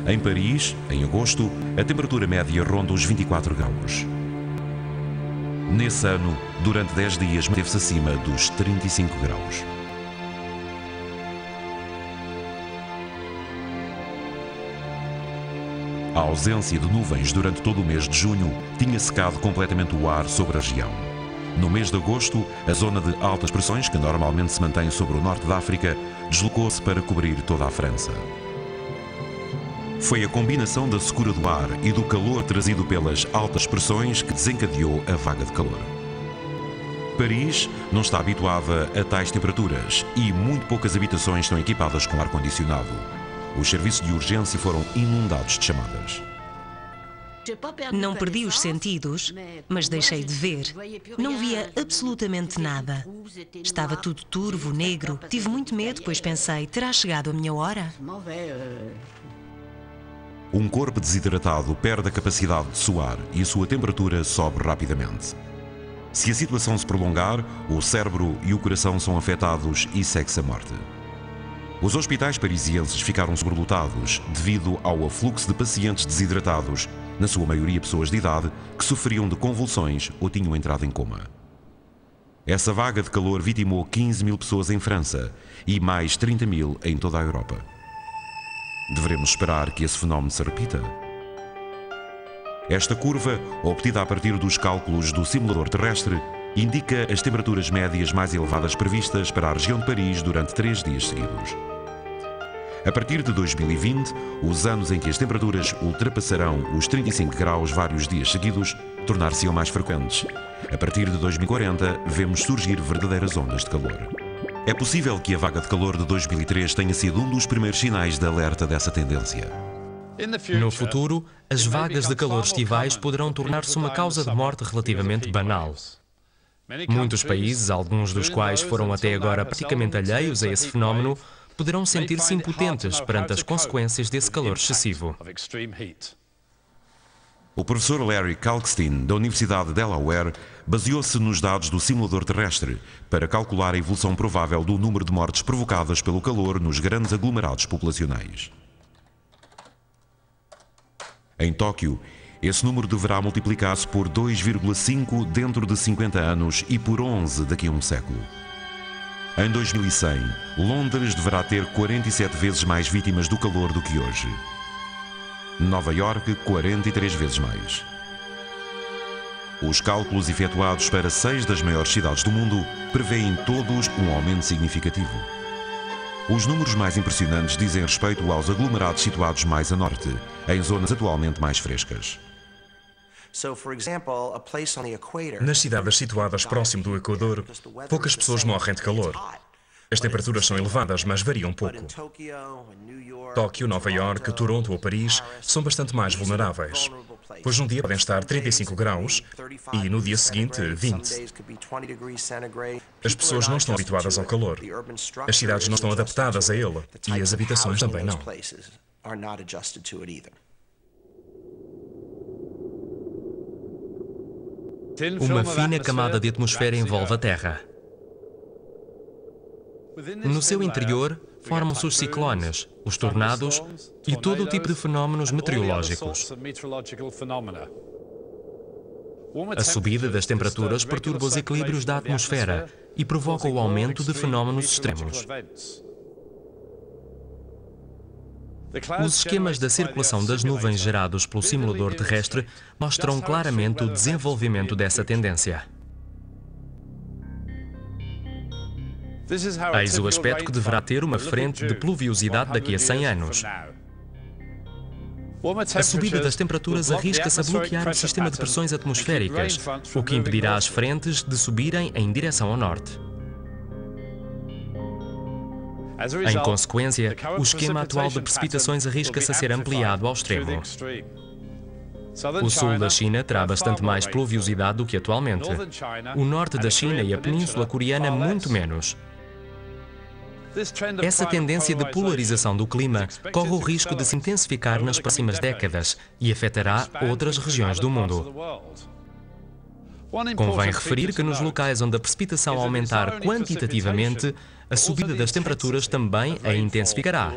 Em Paris, em agosto, a temperatura média ronda os 24 graus. Nesse ano, durante 10 dias, manteve-se acima dos 35 graus. A ausência de nuvens durante todo o mês de junho tinha secado completamente o ar sobre a região. No mês de agosto, a zona de altas pressões, que normalmente se mantém sobre o norte da África, deslocou-se para cobrir toda a França. Foi a combinação da secura do ar e do calor trazido pelas altas pressões que desencadeou a vaga de calor. Paris não está habituada a tais temperaturas e muito poucas habitações estão equipadas com ar-condicionado. Os serviços de urgência foram inundados de chamadas. Não perdi os sentidos, mas deixei de ver. Não via absolutamente nada. Estava tudo turvo, negro. Tive muito medo, pois pensei, terá chegado a minha hora? Um corpo desidratado perde a capacidade de suar e a sua temperatura sobe rapidamente. Se a situação se prolongar, o cérebro e o coração são afetados e segue-se a morte. Os hospitais parisienses ficaram sobrelotados devido ao afluxo de pacientes desidratados, na sua maioria pessoas de idade, que sofriam de convulsões ou tinham entrado em coma. Essa vaga de calor vitimou 15 mil pessoas em França e mais 30 mil em toda a Europa. Devemos esperar que esse fenómeno se repita? Esta curva, obtida a partir dos cálculos do simulador terrestre, indica as temperaturas médias mais elevadas previstas para a região de Paris durante 3 dias seguidos. A partir de 2020, os anos em que as temperaturas ultrapassarão os 35 graus vários dias seguidos, tornar-se-ão mais frequentes. A partir de 2040, vemos surgir verdadeiras ondas de calor. É possível que a vaga de calor de 2003 tenha sido um dos primeiros sinais de alerta dessa tendência. No futuro, as vagas de calor estivais poderão tornar-se uma causa de morte relativamente banal. Muitos países, alguns dos quais foram até agora praticamente alheios a esse fenómeno, poderão sentir-se impotentes perante as consequências desse calor excessivo. O professor Larry Kalkstein, da Universidade de Delaware, baseou-se nos dados do simulador terrestre para calcular a evolução provável do número de mortes provocadas pelo calor nos grandes aglomerados populacionais. Em Tóquio, esse número deverá multiplicar-se por 2,5 dentro de 50 anos e por 11 daqui a um século. Em 2100, Londres deverá ter 47 vezes mais vítimas do calor do que hoje. Nova Iorque, 43 vezes mais. Os cálculos efetuados para 6 das maiores cidades do mundo prevêem todos um aumento significativo. Os números mais impressionantes dizem respeito aos aglomerados situados mais a norte, em zonas atualmente mais frescas. Nas cidades situadas próximo do Equador, poucas pessoas morrem de calor. As temperaturas são elevadas, mas variam pouco. Tóquio, Nova Iorque, Toronto ou Paris são bastante mais vulneráveis, pois num dia podem estar 35 graus e no dia seguinte 20. As pessoas não estão habituadas ao calor. As cidades não estão adaptadas a ele e as habitações também não. Uma fina camada de atmosfera envolve a Terra. No seu interior, formam-se os ciclones, os tornados e todo o tipo de fenómenos meteorológicos. A subida das temperaturas perturba os equilíbrios da atmosfera e provoca o aumento de fenómenos extremos. Os esquemas da circulação das nuvens gerados pelo simulador terrestre mostram claramente o desenvolvimento dessa tendência. Eis o aspecto que deverá ter uma frente de pluviosidade daqui a 100 anos. A subida das temperaturas arrisca-se a bloquear o sistema de pressões atmosféricas, o que impedirá as frentes de subirem em direção ao norte. Em consequência, o esquema atual de precipitações arrisca-se a ser ampliado ao extremo. O sul da China terá bastante mais pluviosidade do que atualmente. O norte da China e a Península Coreana muito menos. Essa tendência de polarização do clima corre o risco de se intensificar nas próximas décadas e afetará outras regiões do mundo. Convém referir que nos locais onde a precipitação aumentar quantitativamente, a subida das temperaturas também a intensificará.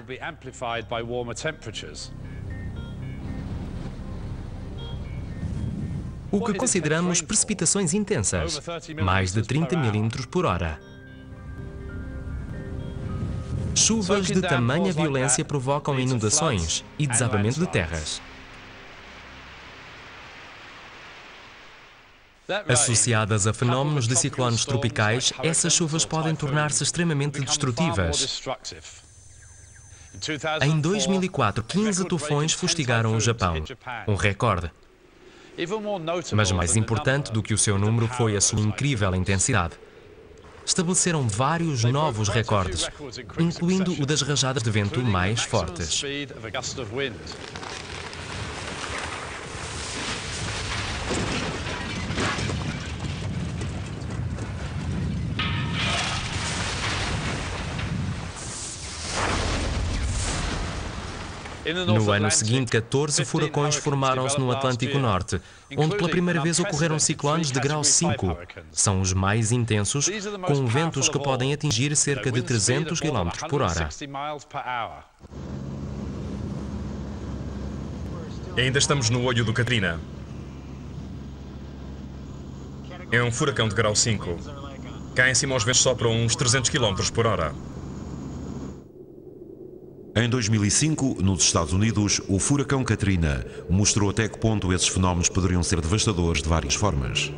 O que consideramos precipitações intensas, mais de 30 milímetros por hora. Chuvas de tamanha violência provocam inundações e desabamento de terras. Associadas a fenómenos de ciclones tropicais, essas chuvas podem tornar-se extremamente destrutivas. Em 2004, 15 tufões fustigaram o Japão, um recorde. Mas mais importante do que o seu número foi a sua incrível intensidade. Estabeleceram vários novos recordes, incluindo o das rajadas de vento mais fortes. No ano seguinte, 14 furacões formaram-se no Atlântico Norte, onde pela primeira vez ocorreram ciclones de grau 5. São os mais intensos, com ventos que podem atingir cerca de 300 km por hora. Ainda estamos no olho do Katrina. É um furacão de grau 5. Cá em cima os ventos sopram uns 300 km por hora. Em 2005, nos Estados Unidos, o furacão Katrina mostrou até que ponto esses fenómenos poderiam ser devastadores de várias formas.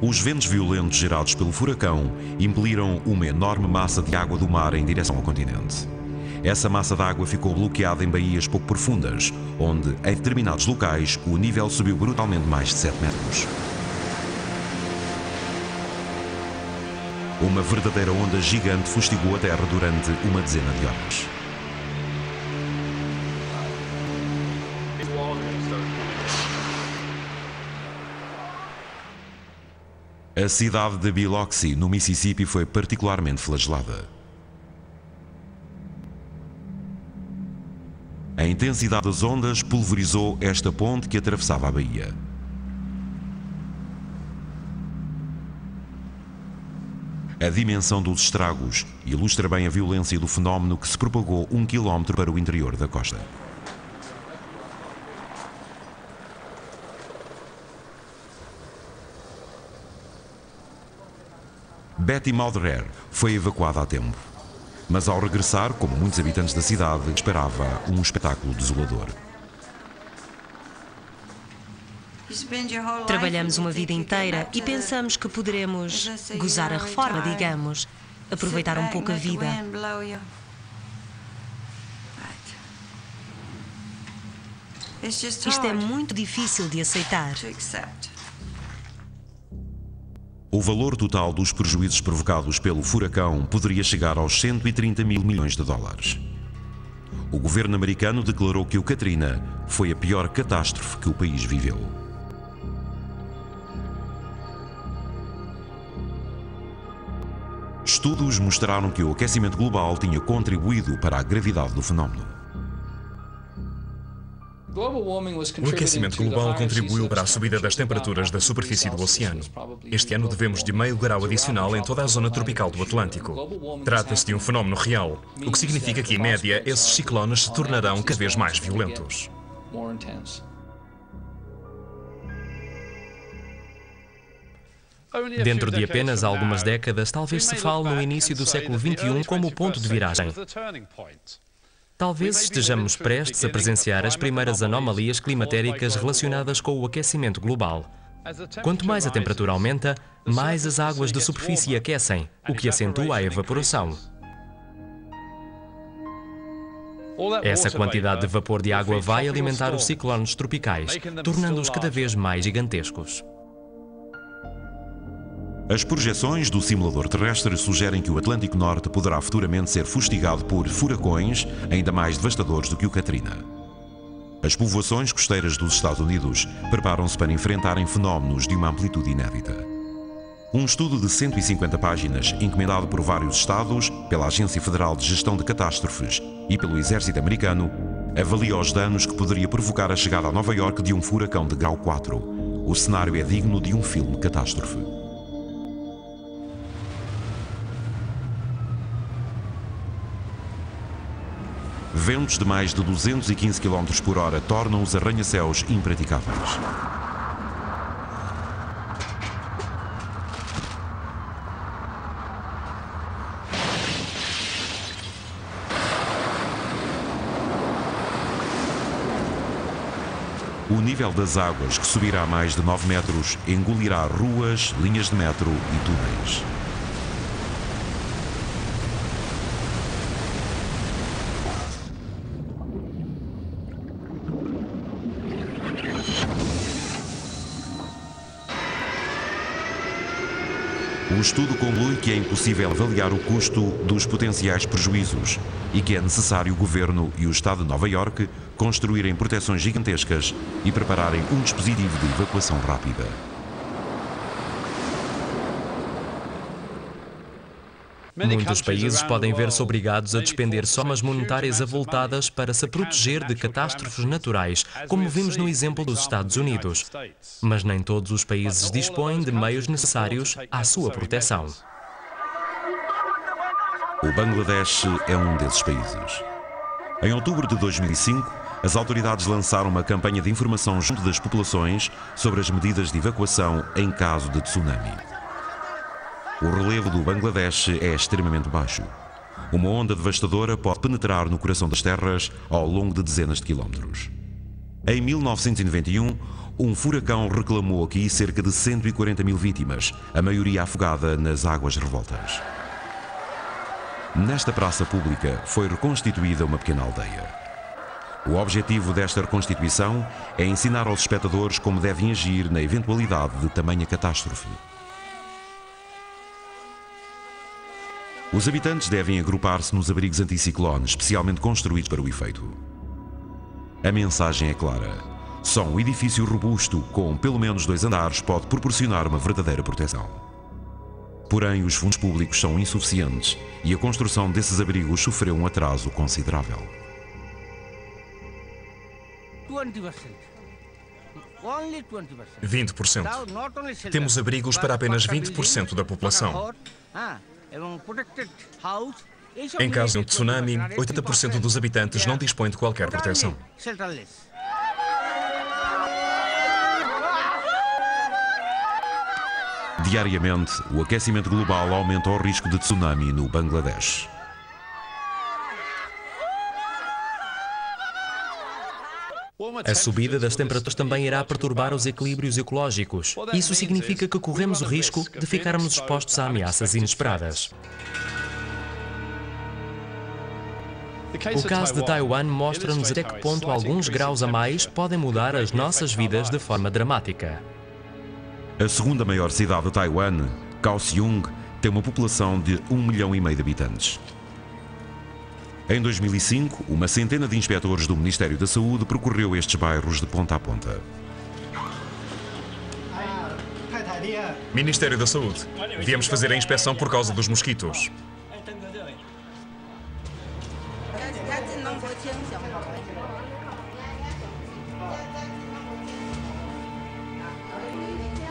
Os ventos violentos gerados pelo furacão impeliram uma enorme massa de água do mar em direção ao continente. Essa massa de água ficou bloqueada em baías pouco profundas, onde, em determinados locais, o nível subiu brutalmente mais de 7 metros. Uma verdadeira onda gigante fustigou a terra durante uma dezena de horas. A cidade de Biloxi, no Mississippi, foi particularmente flagelada. A intensidade das ondas pulverizou esta ponte que atravessava a baía. A dimensão dos estragos ilustra bem a violência do fenómeno que se propagou 1 quilómetro para o interior da costa. Betty Mauderer foi evacuada a tempo, mas ao regressar, como muitos habitantes da cidade, esperava um espetáculo desolador. Trabalhamos uma vida inteira e pensamos que poderemos gozar a reforma, digamos, aproveitar um pouco a vida. Isto é muito difícil de aceitar. O valor total dos prejuízos provocados pelo furacão poderia chegar aos 130 mil milhões de dólares. O governo americano declarou que o Katrina foi a pior catástrofe que o país viveu. Estudos mostraram que o aquecimento global tinha contribuído para a gravidade do fenómeno. O aquecimento global contribuiu para a subida das temperaturas da superfície do oceano. Este ano devemos de meio grau adicional em toda a zona tropical do Atlântico. Trata-se de um fenómeno real, o que significa que, em média, esses ciclones se tornarão cada vez mais violentos. Dentro de apenas algumas décadas, talvez se fale no início do século XXI como o ponto de viragem. Talvez estejamos prestes a presenciar as primeiras anomalias climatéricas relacionadas com o aquecimento global. Quanto mais a temperatura aumenta, mais as águas de superfície aquecem, o que acentua a evaporação. Essa quantidade de vapor de água vai alimentar os ciclones tropicais, tornando-os cada vez mais gigantescos. As projeções do simulador terrestre sugerem que o Atlântico Norte poderá futuramente ser fustigado por furacões ainda mais devastadores do que o Katrina. As povoações costeiras dos Estados Unidos preparam-se para enfrentarem fenómenos de uma amplitude inédita. Um estudo de 150 páginas, encomendado por vários estados, pela Agência Federal de Gestão de Catástrofes e pelo Exército Americano, avalia os danos que poderia provocar a chegada a Nova Iorque de um furacão de grau 4. O cenário é digno de um filme catástrofe. Ventos de mais de 215 km por hora tornam os arranha-céus impraticáveis. O nível das águas, que subirá a mais de 9 metros, engolirá ruas, linhas de metro e túneis. O estudo conclui que é impossível avaliar o custo dos potenciais prejuízos e que é necessário o governo e o Estado de Nova Iorque construírem proteções gigantescas e prepararem um dispositivo de evacuação rápida. Muitos países podem ver-se obrigados a despender somas monetárias avultadas para se proteger de catástrofes naturais, como vimos no exemplo dos Estados Unidos. Mas nem todos os países dispõem de meios necessários à sua proteção. O Bangladesh é um desses países. Em outubro de 2005, as autoridades lançaram uma campanha de informação junto das populações sobre as medidas de evacuação em caso de tsunami. O relevo do Bangladesh é extremamente baixo. Uma onda devastadora pode penetrar no coração das terras ao longo de dezenas de quilómetros. Em 1991, um furacão reclamou aqui cerca de 140 mil vítimas, a maioria afogada nas águas revoltas. Nesta praça pública foi reconstituída uma pequena aldeia. O objetivo desta reconstituição é ensinar aos espectadores como devem agir na eventualidade de tamanha catástrofe. Os habitantes devem agrupar-se nos abrigos anticiclone, especialmente construídos para o efeito. A mensagem é clara. Só um edifício robusto, com pelo menos 2 andares, pode proporcionar uma verdadeira proteção. Porém, os fundos públicos são insuficientes e a construção desses abrigos sofreu um atraso considerável. 20%. Temos abrigos para apenas 20% da população. Em caso de um tsunami, 80% dos habitantes não dispõem de qualquer proteção. Diariamente, o aquecimento global aumenta o risco de tsunami no Bangladesh. A subida das temperaturas também irá perturbar os equilíbrios ecológicos. Isso significa que corremos o risco de ficarmos expostos a ameaças inesperadas. O caso de Taiwan mostra-nos até que ponto alguns graus a mais podem mudar as nossas vidas de forma dramática. A segunda maior cidade de Taiwan, Kaohsiung, tem uma população de 1,5 milhão de habitantes. Em 2005, uma centena de inspetores do Ministério da Saúde percorreu estes bairros de ponta a ponta. Ministério da Saúde, viemos fazer a inspeção por causa dos mosquitos.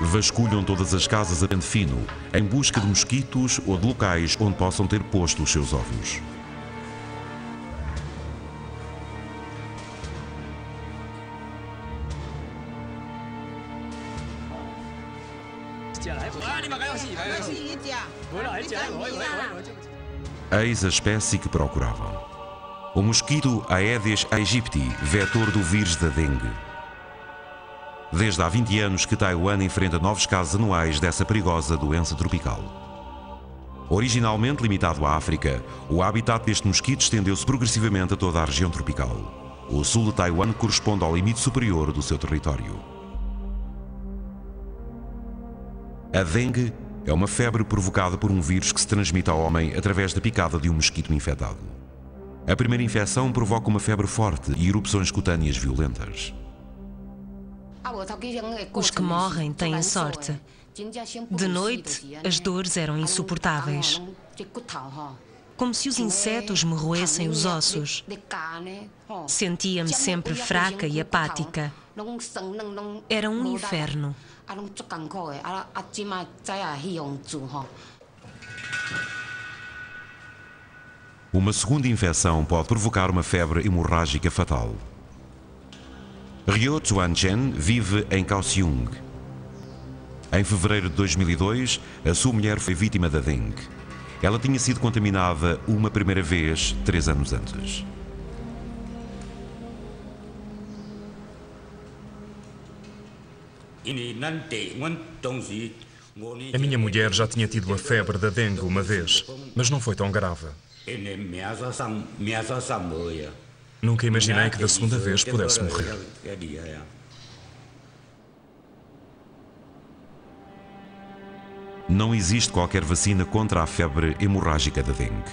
Vasculham todas as casas a pente fino, em busca de mosquitos ou de locais onde possam ter posto os seus ovos. Eis a espécie que procuravam. O mosquito Aedes aegypti, vetor do vírus da dengue. Desde há 20 anos que Taiwan enfrenta novos casos anuais dessa perigosa doença tropical. Originalmente limitado à África, o habitat deste mosquito estendeu-se progressivamente a toda a região tropical. O sul de Taiwan corresponde ao limite superior do seu território. A dengue é uma febre provocada por um vírus que se transmite ao homem através da picada de um mosquito infectado. A primeira infecção provoca uma febre forte e erupções cutâneas violentas. Os que morrem têm sorte. De noite, as dores eram insuportáveis. Como se os insetos me roessem os ossos. Sentia-me sempre fraca e apática. Era um inferno. Uma segunda infecção pode provocar uma febre hemorrágica fatal. Ryo Chuan-chen vive em Kaohsiung. Em fevereiro de 2002, a sua mulher foi vítima da dengue. Ela tinha sido contaminada uma primeira vez 3 anos antes. A minha mulher já tinha tido a febre da dengue uma vez, mas não foi tão grave. Nunca imaginei que da segunda vez pudesse morrer. Não existe qualquer vacina contra a febre hemorrágica da dengue.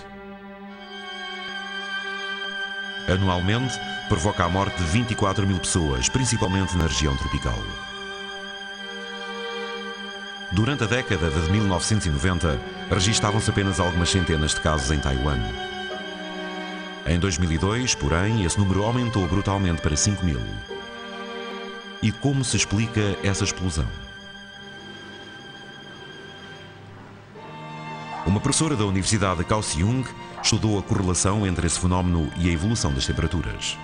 Anualmente, provoca a morte de 24 mil pessoas, principalmente na região tropical. Durante a década de 1990, registavam-se apenas algumas centenas de casos em Taiwan. Em 2002, porém, esse número aumentou brutalmente para 5 mil. E como se explica essa explosão? Uma professora da Universidade de Kaohsiung estudou a correlação entre esse fenómeno e a evolução das temperaturas.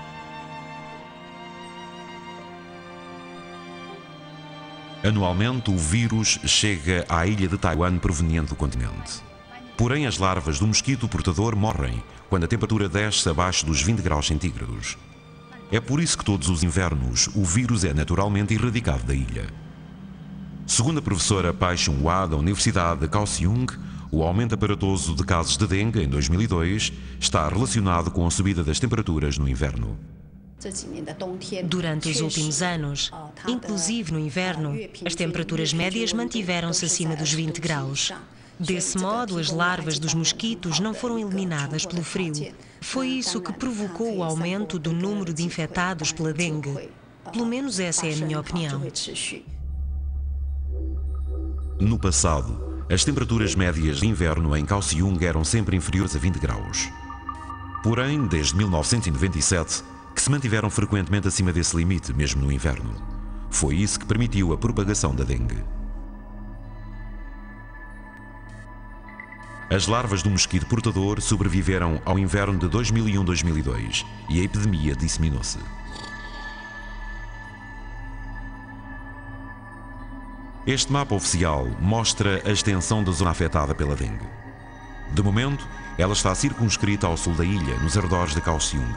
Anualmente, o vírus chega à ilha de Taiwan proveniente do continente. Porém, as larvas do mosquito portador morrem quando a temperatura desce abaixo dos 20 graus centígrados. É por isso que todos os invernos o vírus é naturalmente erradicado da ilha. Segundo a professora Pai Chung-hwa da Universidade de Kaohsiung, o aumento aparatoso de casos de dengue em 2002 está relacionado com a subida das temperaturas no inverno. Durante os últimos anos, inclusive no inverno, as temperaturas médias mantiveram-se acima dos 20 graus. Desse modo, as larvas dos mosquitos não foram eliminadas pelo frio. Foi isso que provocou o aumento do número de infectados pela dengue. Pelo menos essa é a minha opinião. No passado, as temperaturas médias de inverno em Kaohsiung eram sempre inferiores a 20 graus. Porém, desde 1997, que se mantiveram frequentemente acima desse limite, mesmo no inverno. Foi isso que permitiu a propagação da dengue. As larvas do mosquito portador sobreviveram ao inverno de 2001-2002 e a epidemia disseminou-se. Este mapa oficial mostra a extensão da zona afetada pela dengue. De momento, ela está circunscrita ao sul da ilha, nos arredores de Kaohsiung.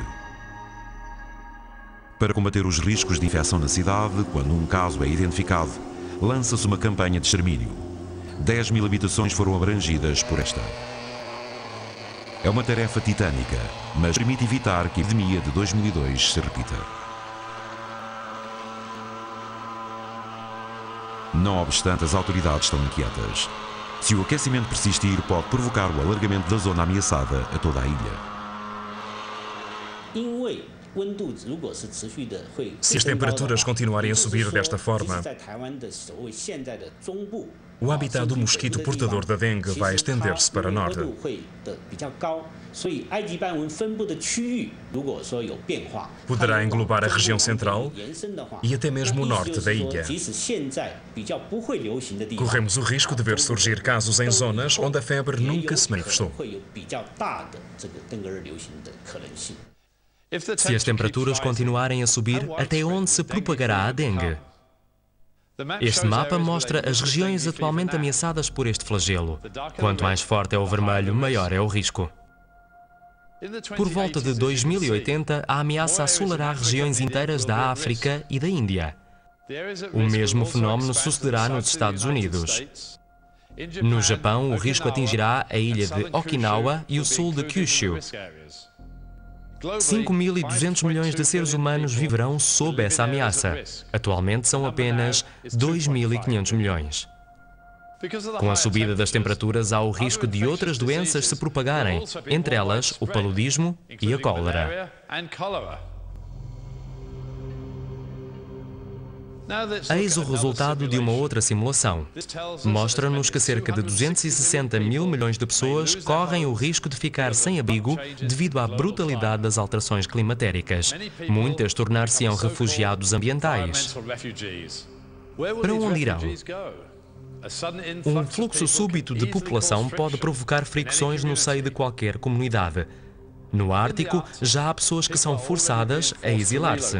Para combater os riscos de infecção na cidade, quando um caso é identificado, lança-se uma campanha de extermínio. 10 mil habitações foram abrangidas por esta. É uma tarefa titânica, mas permite evitar que a epidemia de 2002 se repita. Não obstante, as autoridades estão inquietas. Se o aquecimento persistir, pode provocar o alargamento da zona ameaçada a toda a ilha. Se as temperaturas continuarem a subir desta forma, o habitat do mosquito portador da dengue vai estender-se para norte. Poderá englobar a região central e até mesmo o norte da ilha. Corremos o risco de ver surgir casos em zonas onde a febre nunca se manifestou. Se as temperaturas continuarem a subir, até onde se propagará a dengue? Este mapa mostra as regiões atualmente ameaçadas por este flagelo. Quanto mais forte é o vermelho, maior é o risco. Por volta de 2080, a ameaça assolará regiões inteiras da África e da Índia. O mesmo fenómeno sucederá nos Estados Unidos. No Japão, o risco atingirá a ilha de Okinawa e o sul de Kyushu. 5.200 milhões de seres humanos viverão sob essa ameaça. Atualmente são apenas 2.500 milhões. Com a subida das temperaturas, há o risco de outras doenças se propagarem, entre elas o paludismo e a cólera. Eis o resultado de uma outra simulação. Mostra-nos que cerca de 260 mil milhões de pessoas correm o risco de ficar sem abrigo devido à brutalidade das alterações climatéricas. Muitas tornar-se-ão refugiados ambientais. Para onde irão? Um fluxo súbito de população pode provocar fricções no seio de qualquer comunidade. No Ártico, já há pessoas que são forçadas a exilar-se.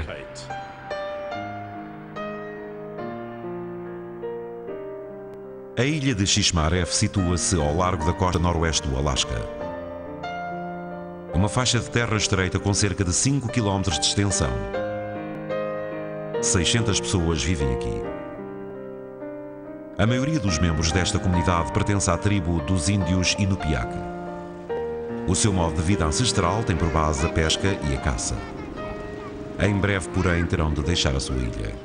A ilha de Shishmaref situa-se ao largo da costa noroeste do Alasca. Uma faixa de terra estreita com cerca de 5 km de extensão. 600 pessoas vivem aqui. A maioria dos membros desta comunidade pertence à tribo dos índios Inupiaq. O seu modo de vida ancestral tem por base a pesca e a caça. Em breve, porém, terão de deixar a sua ilha.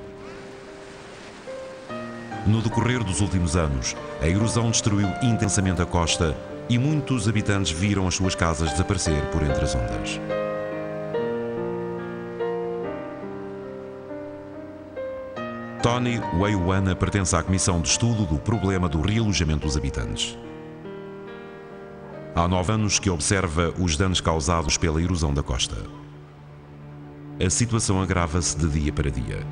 No decorrer dos últimos anos, a erosão destruiu intensamente a costa e muitos habitantes viram as suas casas desaparecer por entre as ondas. Tony Weiwana pertence à Comissão de Estudo do Problema do Realojamento dos Habitantes. Há 9 anos que observa os danos causados pela erosão da costa. A situação agrava-se de dia para dia.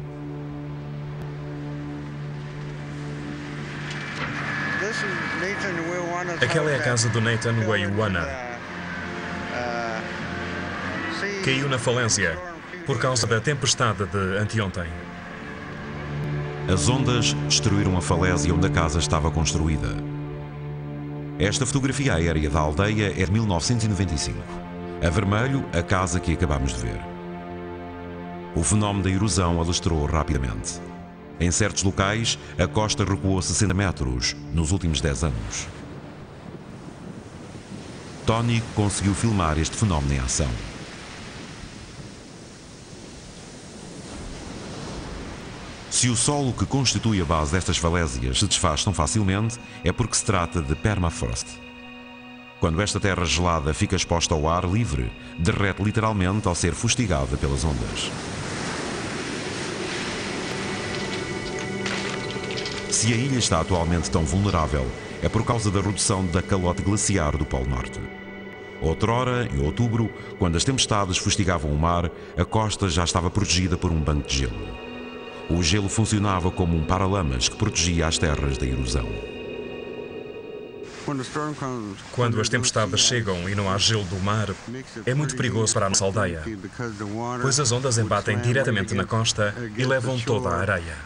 Aquela é a casa do Nathan Weiwana. Caiu na falência por causa da tempestade de anteontem. As ondas destruíram a falésia onde a casa estava construída. Esta fotografia aérea da aldeia é de 1995. A vermelho, a casa que acabamos de ver. O fenómeno da erosão alastrou rapidamente. Em certos locais, a costa recuou 60 metros nos últimos 10 anos. Tony conseguiu filmar este fenómeno em ação. Se o solo que constitui a base destas falésias se desfaz tão facilmente, é porque se trata de permafrost. Quando esta terra gelada fica exposta ao ar livre, derrete literalmente ao ser fustigada pelas ondas. Se a ilha está atualmente tão vulnerável, é por causa da redução da calote glaciar do Polo Norte. Outrora, em outubro, quando as tempestades fustigavam o mar, a costa já estava protegida por um banco de gelo. O gelo funcionava como um paralamas que protegia as terras da erosão. Quando as tempestades chegam e não há gelo do mar, é muito perigoso para a nossa aldeia, pois as ondas embatem diretamente na costa e levam toda a areia.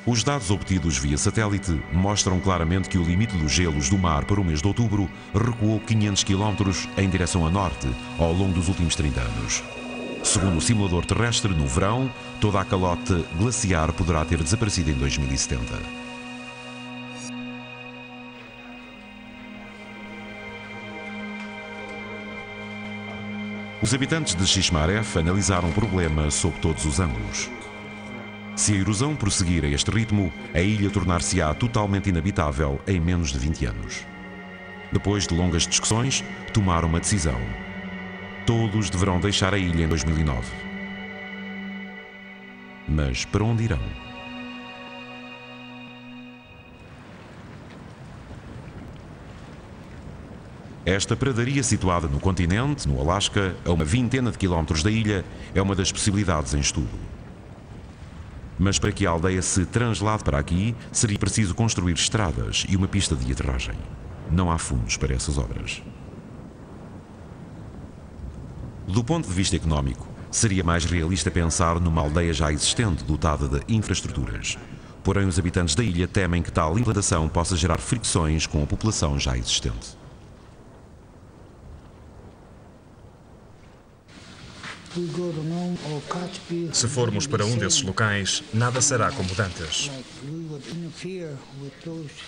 Os dados obtidos via satélite mostram claramente que o limite dos gelos do mar para o mês de outubro recuou 500 km em direção a norte ao longo dos últimos 30 anos. Segundo o simulador terrestre, no verão, toda a calote glaciar poderá ter desaparecido em 2070. Os habitantes de Shishmaref analisaram o problema sob todos os ângulos. Se a erosão prosseguir a este ritmo, a ilha tornar-se-á totalmente inabitável em menos de 20 anos. Depois de longas discussões, tomaram uma decisão. Todos deverão deixar a ilha em 2009. Mas para onde irão? Esta pradaria situada no continente, no Alasca, a uma vintena de quilómetros da ilha, é uma das possibilidades em estudo. Mas para que a aldeia se translade para aqui, seria preciso construir estradas e uma pista de aterragem. Não há fundos para essas obras. Do ponto de vista económico, Seria mais realista pensar numa aldeia já existente, dotada de infraestruturas. Porém, os habitantes da ilha temem que tal implantação possa gerar fricções com a população já existente. Se formos para um desses locais, nada será como antes.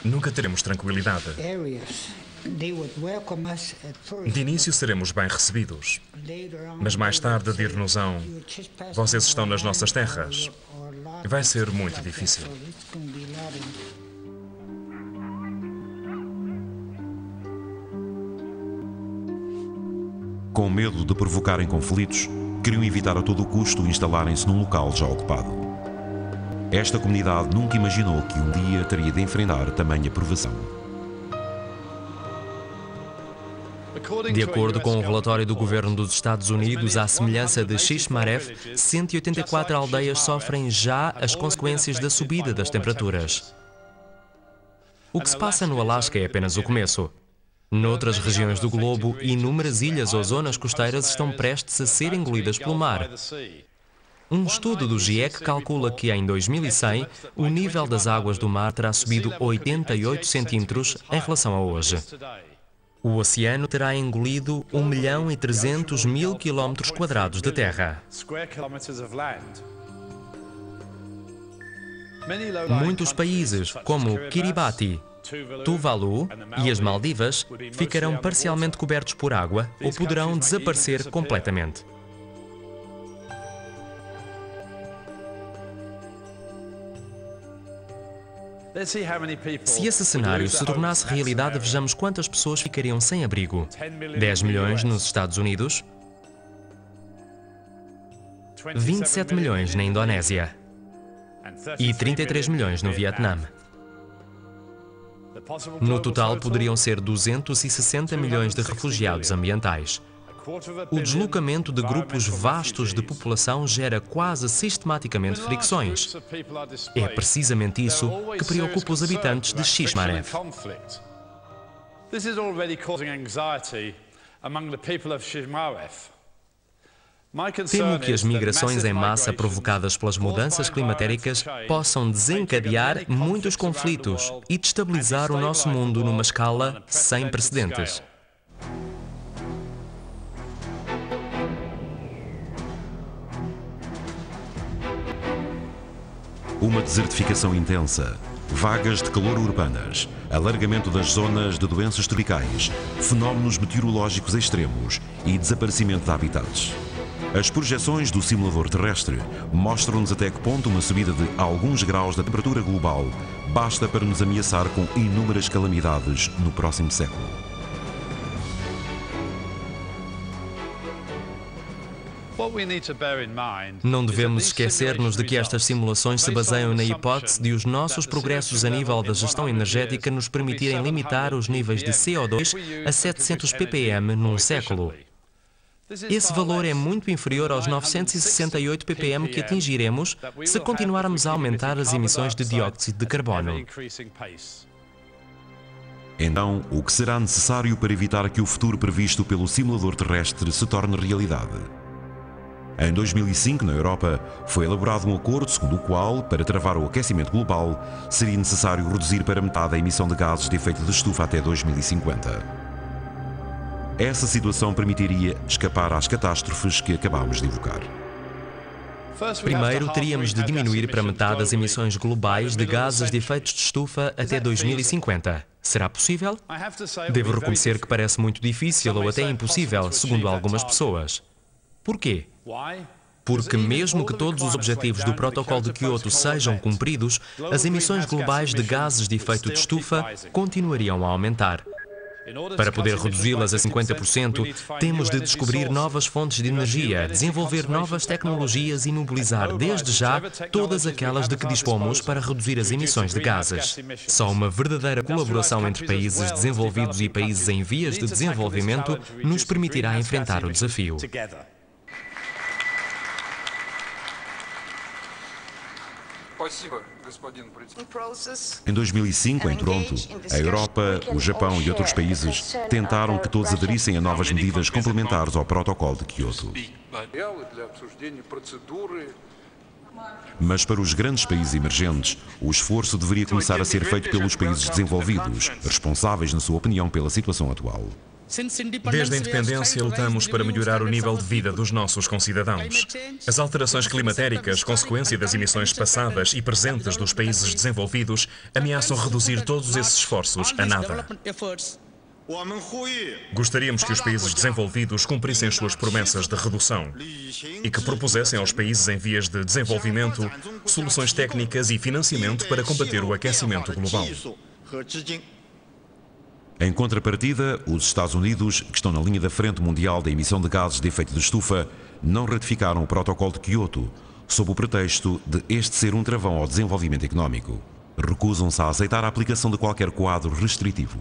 Nunca teremos tranquilidade. De início seremos bem recebidos, mas mais tarde dir-nos-ão: vocês estão nas nossas terras. Vai ser muito difícil. Com medo de provocarem conflitos, queriam evitar a todo custo instalarem-se num local já ocupado. Esta comunidade nunca imaginou que um dia teria de enfrentar tamanha provação. De acordo com o relatório do governo dos Estados Unidos, à semelhança de Shishmaref, 184 aldeias sofrem já as consequências da subida das temperaturas. O que se passa no Alasca é apenas o começo. Noutras regiões do globo, inúmeras ilhas ou zonas costeiras estão prestes a ser engolidas pelo mar. Um estudo do GIEC calcula que em 2100 o nível das águas do mar terá subido 88 centímetros em relação a hoje. O oceano terá engolido 1.300.000 quilómetros quadrados de terra. Muitos países, como Kiribati, Tuvalu e as Maldivas, ficarão parcialmente cobertos por água ou poderão desaparecer completamente. Se esse cenário se tornasse realidade, vejamos quantas pessoas ficariam sem abrigo. 10 milhões nos Estados Unidos, 27 milhões na Indonésia e 33 milhões no Vietnã. No total, poderiam ser 260 milhões de refugiados ambientais. O deslocamento de grupos vastos de população gera quase sistematicamente fricções. É precisamente isso que preocupa os habitantes de Shishmaref. Temo que as migrações em massa provocadas pelas mudanças climatéricas possam desencadear muitos conflitos e destabilizar o nosso mundo numa escala sem precedentes. Uma desertificação intensa, vagas de calor urbanas, alargamento das zonas de doenças tropicais, fenómenos meteorológicos extremos e desaparecimento de habitats. As projeções do simulador terrestre mostram-nos até que ponto uma subida de alguns graus da temperatura global basta para nos ameaçar com inúmeras calamidades no próximo século. Não devemos esquecer-nos de que estas simulações se baseiam na hipótese de os nossos progressos a nível da gestão energética nos permitirem limitar os níveis de CO2 a 700 ppm num século. Esse valor é muito inferior aos 968 ppm que atingiremos se continuarmos a aumentar as emissões de dióxido de carbono. Então, o que será necessário para evitar que o futuro previsto pelo simulador terrestre se torne realidade? Em 2005, na Europa, foi elaborado um acordo segundo o qual, para travar o aquecimento global, seria necessário reduzir para metade a emissão de gases de efeito de estufa até 2050. Essa situação permitiria escapar às catástrofes que acabámos de evocar. Primeiro, teríamos de diminuir para metade as emissões globais de gases de efeito de estufa até 2050. Será possível? Devo reconhecer que parece muito difícil ou até impossível, segundo algumas pessoas. Porquê? Porque mesmo que todos os objetivos do Protocolo de Kyoto sejam cumpridos, as emissões globais de gases de efeito de estufa continuariam a aumentar. Para poder reduzi-las a 50%, temos de descobrir novas fontes de energia, desenvolver novas tecnologias e mobilizar desde já todas aquelas de que dispomos para reduzir as emissões de gases. Só uma verdadeira colaboração entre países desenvolvidos e países em vias de desenvolvimento nos permitirá enfrentar o desafio. Em 2005, em Toronto, a Europa, o Japão e outros países tentaram que todos aderissem a novas medidas complementares ao Protocolo de Quioto. Mas para os grandes países emergentes, o esforço deveria começar a ser feito pelos países desenvolvidos, responsáveis, na sua opinião, pela situação atual. Desde a independência, lutamos para melhorar o nível de vida dos nossos concidadãos. As alterações climatéricas, consequência das emissões passadas e presentes dos países desenvolvidos, ameaçam reduzir todos esses esforços a nada. Gostaríamos que os países desenvolvidos cumprissem as suas promessas de redução e que propusessem aos países em vias de desenvolvimento soluções técnicas e financiamento para combater o aquecimento global. Em contrapartida, os Estados Unidos, que estão na linha da frente mundial da emissão de gases de efeito de estufa, não ratificaram o Protocolo de Quioto, sob o pretexto de este ser um travão ao desenvolvimento económico. Recusam-se a aceitar a aplicação de qualquer quadro restritivo.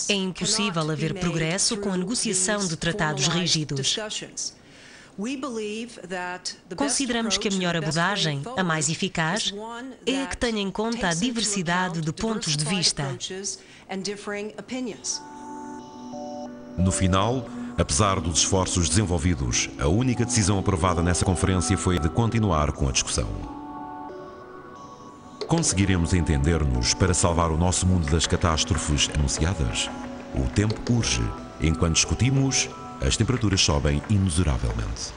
É impossível haver progresso com a negociação de tratados rígidos. Consideramos que a melhor abordagem, a mais eficaz, é a que tenha em conta a diversidade de pontos de vista. No final, apesar dos esforços desenvolvidos, a única decisão aprovada nessa conferência foi a de continuar com a discussão. Conseguiremos entender-nos para salvar o nosso mundo das catástrofes anunciadas? O tempo urge. Enquanto discutimos, as temperaturas sobem inexoravelmente.